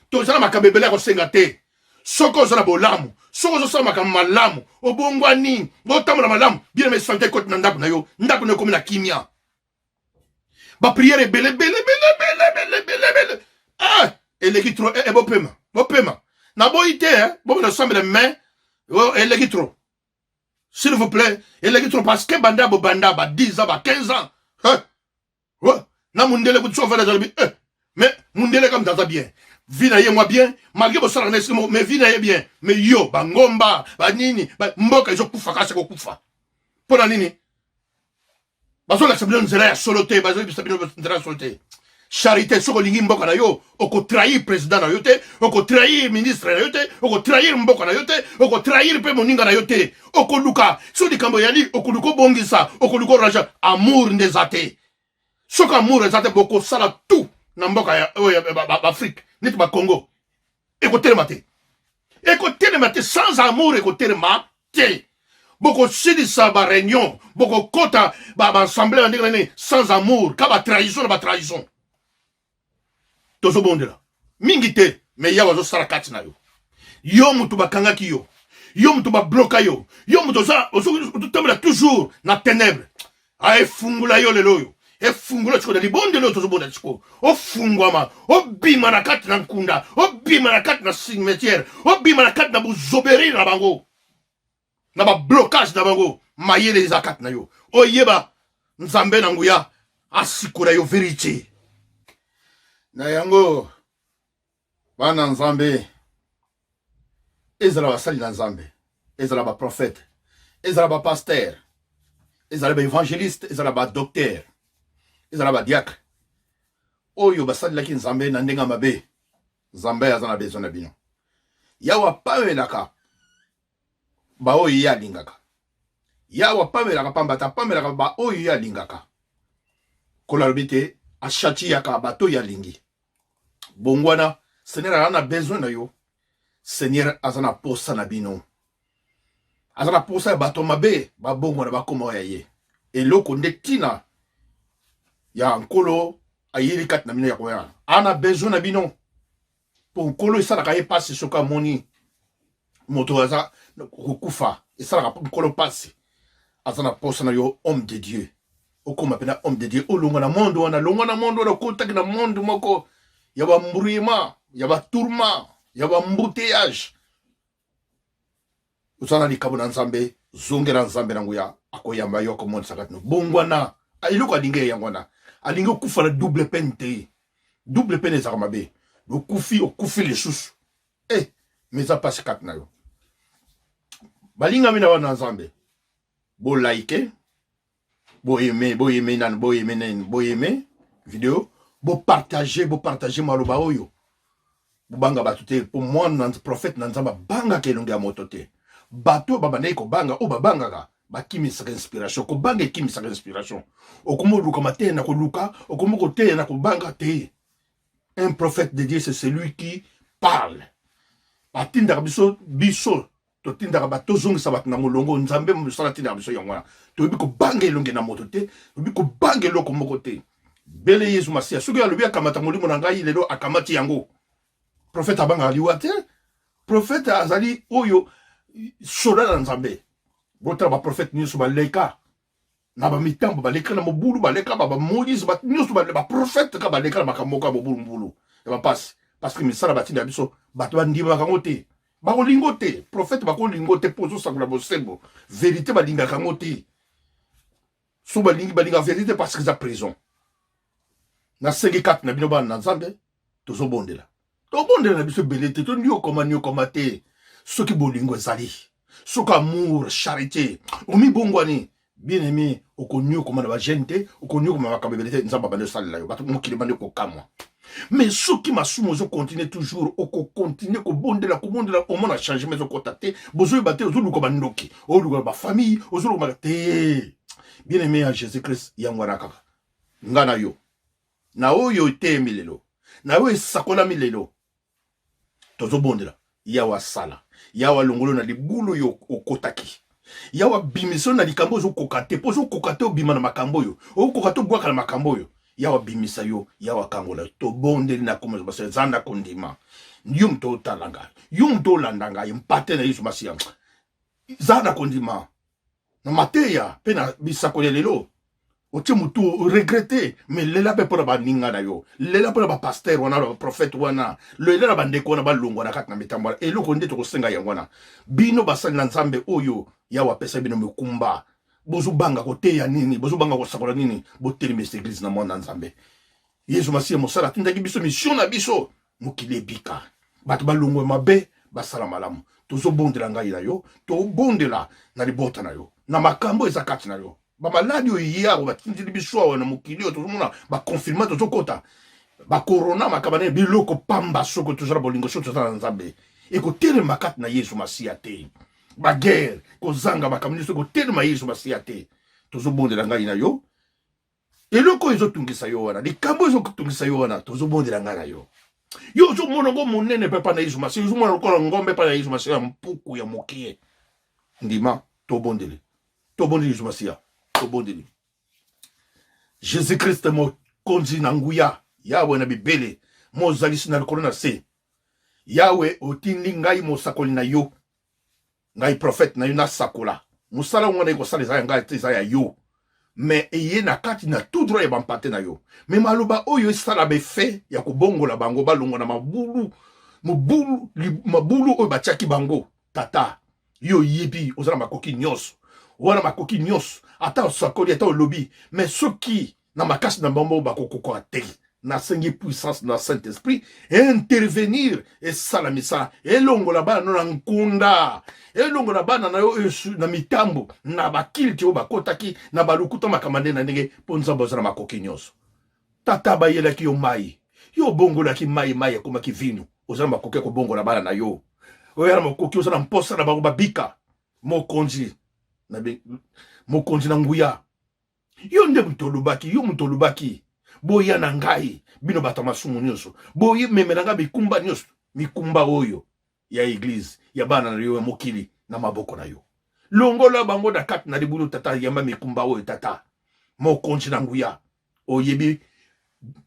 toza na makambo ebele ya kosenga te soki oza na bolamu soki ozosala makambo malamu obongwani otambola malamu bien-aimé sante ekoti na ndako na yo ekomi na kimia bapriere ebele eleki tro bopema naboyi te bomona sambela me eleki tro s'il vous plaît eleki tro parce que banda bobanda ba 10 ans ba 15 ans na mundele kuti sofala zalibi mais mundele comme dans bien vie na ye moi bien malgré bo sala na esimo mais vie na ye bien mais yo bangomba ba nini mboka izo kufa kasi ko kufa pona nini bazola sabino nzela ya solote bazola sabino nzela ya solote charité soko lingi mboka na yo oko trahir président na yo te oko trahir ministre na yo te oko trahir mboka na yo te oko trahir pe moninga na yo te oko luka so likambo yali oko luko bongisa oko luko raja amour ndezate soko amour ezate boko sala tout na mboka ya Afrique neti ba Congo eko telema te sans amour eko telema te boko sidisa ba réunion boko kota ba assemblée ndenge sans amour ka ba trahison tozo bondela mingi te me yawa zo sala kati na yo mutu bakangaki yo mutu ba bloka yo mutu ozo toujours na ténèbres efungula yo lelo yo efungula chiko na libondelo tozo bonda chiko ofungwama obima na kati na nkunda obima na kati na cimetière obima na kati na buzoberi na bango na ba blocage na bango mayele za kati na yo oyeba nzambe na nguya asikura yo vérité na yango bana nzambe ezala basali na nzambe ezala ba prophète ezala ba pasteur ezala ba évangéliste ezala ba docteur ezala ba diacre oyo basalelaki nzambe na ndenge mabe nzambe aza na besoin na bino yawa pamelaka baoyo ye alingaka yawa pamelaka pambata pamelaka baoyo ye alingaka kolalobi te achatiaka bato ya lingi bongwana seigneur aza na besoin na yo seigneur aza na posa na bino aza na posa ya bato mabe babongwana bakoma ya ye eloko nde tina ya nkolo ayeli kati na bino ya koya ana besoin na bino po nkolo esalaka ye pasi soki amoni moto aza kokufa esalaka nkolo pasi aza na posa na yo homme de Dieu okoma pena homme de Dieu olonga na monde wana kotaki na monde moko ya ba mbrouillement ya ba tourment ya ba embouteillage uzana likabo na nzambe zongela nzambe na nguya akoyamba yo komonisa kati no bongwana iloko alinge yangwana alinge okufa na double peine te double peine ezaka mabe okufi lisusu meza pasi kati na yo balingami na wana nzambe bolaike boyeme vidéo partager maloba oyo bobanga bato te po mwana prophète na nzambe banga kelonge ya moto te bato babandaki kobanga o babangaka bakimisaka inspiration kobanga ekimisaka inspiration okomoluka mateye na koluka okomokoteya na kobanga te un prophète de Dieu c'est celui qui parle batindaka biso totindaka batozongisa bato na molongo nzambe mosala tindaka biso yango wana toyebi kobanga elonge na moto te toyebi kobanga eloko moko te bele yesu masiya soki alobi akamata molimo na ngai lelo akamati yango prophète abangaka liwa te prophète azali oyo soda na nzambe botala baprophète nyonso baleka na bamitambo baleka na mobulu baleka bamoïse nyonso baprophète ka baleka na makambo moko ya mobulu ya bapasi parce que misala batinda biso bato bandimaka yango te bakolingo te prophète bakolingo te mpo ozosangola bosembo vérité balingaka yango te so balingaka vérité parce que eza prison nasengi kati na bino bana na nzambe tozobondela na biso ebele te toniokoma te soki bolingo ezali soki amour charité omibongwani bien aimé okoniokoma na bagene te okoniokoma na makambo ebele te nzambe abandi osalela yo bato mokili bandi kokamwa mais soki masumu ozokontinue toujours okokontinue kobondela omona changement ezokota te bozoyeba te ozoluka bandoki oluka bafamille ozoluka te bien aimé ya jésus christ yango wana kaka nga na yo na oyo eteyemi lelo na oyo esakolami lelo tozobondela yawa sala yawa longolo na libulu yo okotaki yawa bimiso na likambo ozokokate po ozokokate obima na makambo yo okokate obwaka na makambo yo yawa bimisa yo yawa kangola tobondeli na komeza basa zanda kondima yo mto talanga yo mto landanga impate na Yesu Masia zanda kondima na mateya pe na bisako ya lelo otie mutu regrette mais lela pe pona baninga na yo lela pona ba pasteur wana ba prophète wana lela ba ndeko na balongwa na kati na mitambo eloko nde tokosenga yango wana bino basali na nzambe oyo yawa pesa bino mekumba bozu banga koteya nini bozu banga kosakola nini botelemi église na mwana nzambe Yesu Masia mosala tindaki biso mission na biso mokili bika bato balongwa mabe basala malamu tozobondela ngai na yo tobondela na libota na yo na makambo eza kati na yo bamaladi oyo yako batindili biso awa na mokili oyo tozomona baconfirma tozokota bakorona makabane biloko pamba soko tozala bolingo so tozala na nzambe ekotelema kati na Yesu Masia te baguerre kozanga makambo nyonso ekotelema Yesu Masia te tozobondela ngai na yo eloko ezotungisa yo wana likambo ezotungisa yo wana tozobondela ngai na yo yo ozomona ngo monene mpe pa na Yesu Masia ozomona lokola ngombe pa na Yesu Masia ya mpuku ya mokie ndima tobondele Yesu Masia tobondeli Jésus Christ mokonzi na nguya yawe na bibele mozalisi na likolo na se yawe otindi ngai mosakoli na yo ngai prophète na yo nasakola mosala wana ekosala eza ya ngai te eza ya yo me eye na kati na tout droit ya bampate na yo me maloba oyo esala befe ya kobongola bango balongwa na mabulu oyo batiaki bango tata yo yebi ozala makoki nyonso wana makoki nyonso ata osakoli ata olobi mais soki na makasi na bango bakokoka te nasengi puissance na Saint-Esprit intervenir esala misala elongola bana no na nkunda elongola bana na yo na mitambo na bakilti oyo bakotaki na balukuta makamande na ndenge mpo nzambe ozala makoki nyonso tata bayelaki yo mai yo obongolaki mai ekomaki vino ozala makoki ya kobongola bana na yo oyala makoki ozala mposa na bango babika mokonzi na nguya yo nde mutu olobaki boya na ngai bino bato masumu nyonso boye memela nga mikumba oyo ya église ya bana na yo ya mokili na maboko na yo longola bango na kati na libulu tata yamba mikumba oyo tata mokonzi na nguya oyebi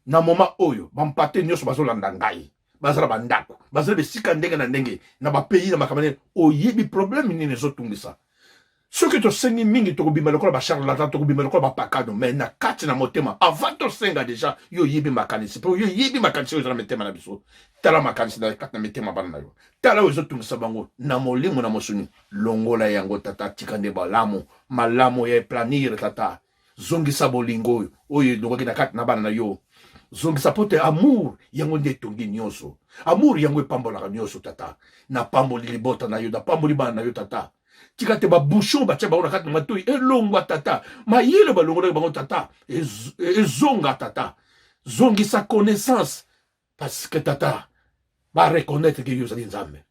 na moma oyo bampate nyonso bazolanda ngai bazala bandako bazala besika ndenge na ndenge na bapeyi na makamane oyebi problème nini ezotungisa soki tosengi mingi tokobima lokola bacharlatan tokobima lokola bapakano mais na kati na motema avant tosenga deja yo yebi makanisi mpo yo yebi makanisi oyo eza na mitema na biso tala makanisi na kati na mitema bana na yo tala oyo ezotungisa bango na molimo na mosuni longola yango tata tika nde malamu ya eplanir tata zongisa bolingo oyo elongwaki na kati na bana na yo zongisa pote amour yango nde etongi nyonso amour yango epambolaka nyonso tata na pamboli libota na yo na pamboli bana na yo tata tika te babouchon batia bango na kati na matoi elongwa tata mayele balongolaki bango tata ezonga tata zongisa connaissance parce que tata bareconnaître ke yo ozali nzambe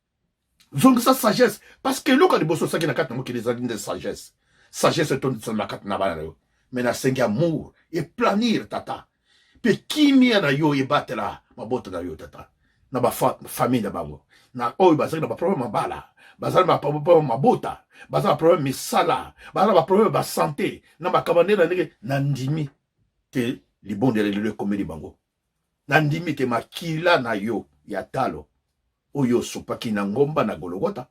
zongisa sagesse parce que eloko ya liboso osaki na kati na mokili ezali nde sagesse etondisana na kati na bana na yo mais nasengi amour eplanir tata mpe kimia na yo ebatela mabota na yo tata na bafamille na bango na oyo bazali na baproblème mabala bazali na baproblème mabota bazali na problème misala bazali na baproblème basanté na bakabande na ndenge na ndimi te libondela lelo ekomeli bango na ndimi te makila na yo ya talo oyo osopaki na ngomba na gologota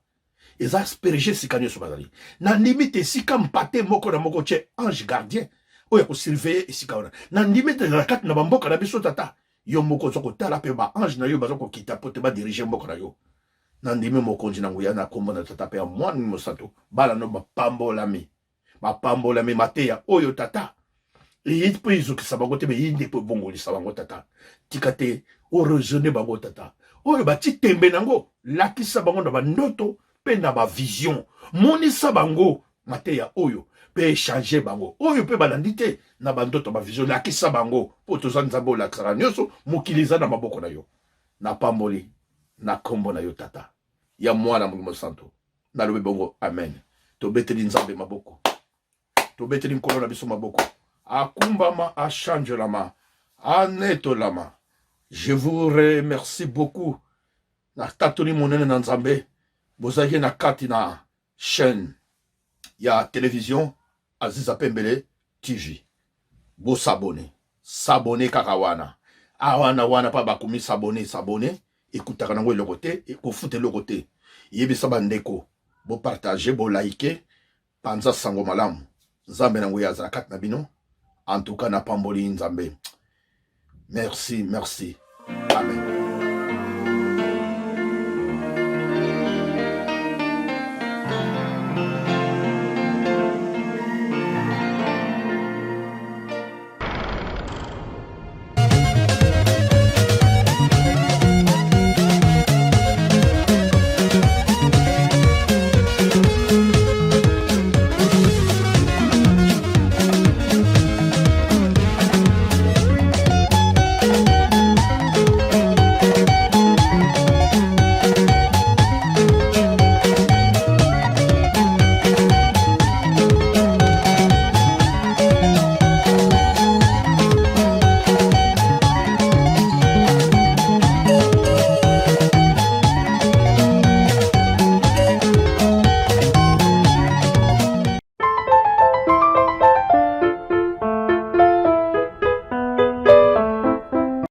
eza asperge sika nyonso bazali na ndimi te sika mpate moko na moko tie ange gardien oyo akosurveille esika wana na ndimi te na kati na bamboka na biso tata yo moko oza kotala mpe baange na yo baza kokita po te badirige mboka na yo na ndimi mokonzi na nguya na kombo na tata mpe ya mwana mosantu bala no bapambolami mateya oyo tata eyi mpo ezokisa bango te me eyi nde mpo ebongolisa bango tata tika te orejeune bango tata oyo bati tembe nango lakisa bango na bandoto mpe na bavision monisa bango mateya oyo mpe echange bango oyo mpe balandi te na bandoto bavision lakisa bango mpo toza nzambe olakisaka nyonso mokili eza na maboko na yo na pamboli na kombo na yo tata ya mwana molimo santo nalobi bongo amen tobeteli nzambe maboko tobeteli nkolo na biso maboko akumbama achangelama anetolama je vous remercie beaucoup na tatoli monene na nzambe bozalaki na kati na chaîne ya télévision Aziza Pembele TV bo s'abonner kaka wana wana pa bakomi s'abonner ekutaka nango eloko te ekofuta eloko te yebisa bandeko bo partager bo like panza sango malamu nzambe nango yazala kati na bino en tout cas na pamboli nzambe merci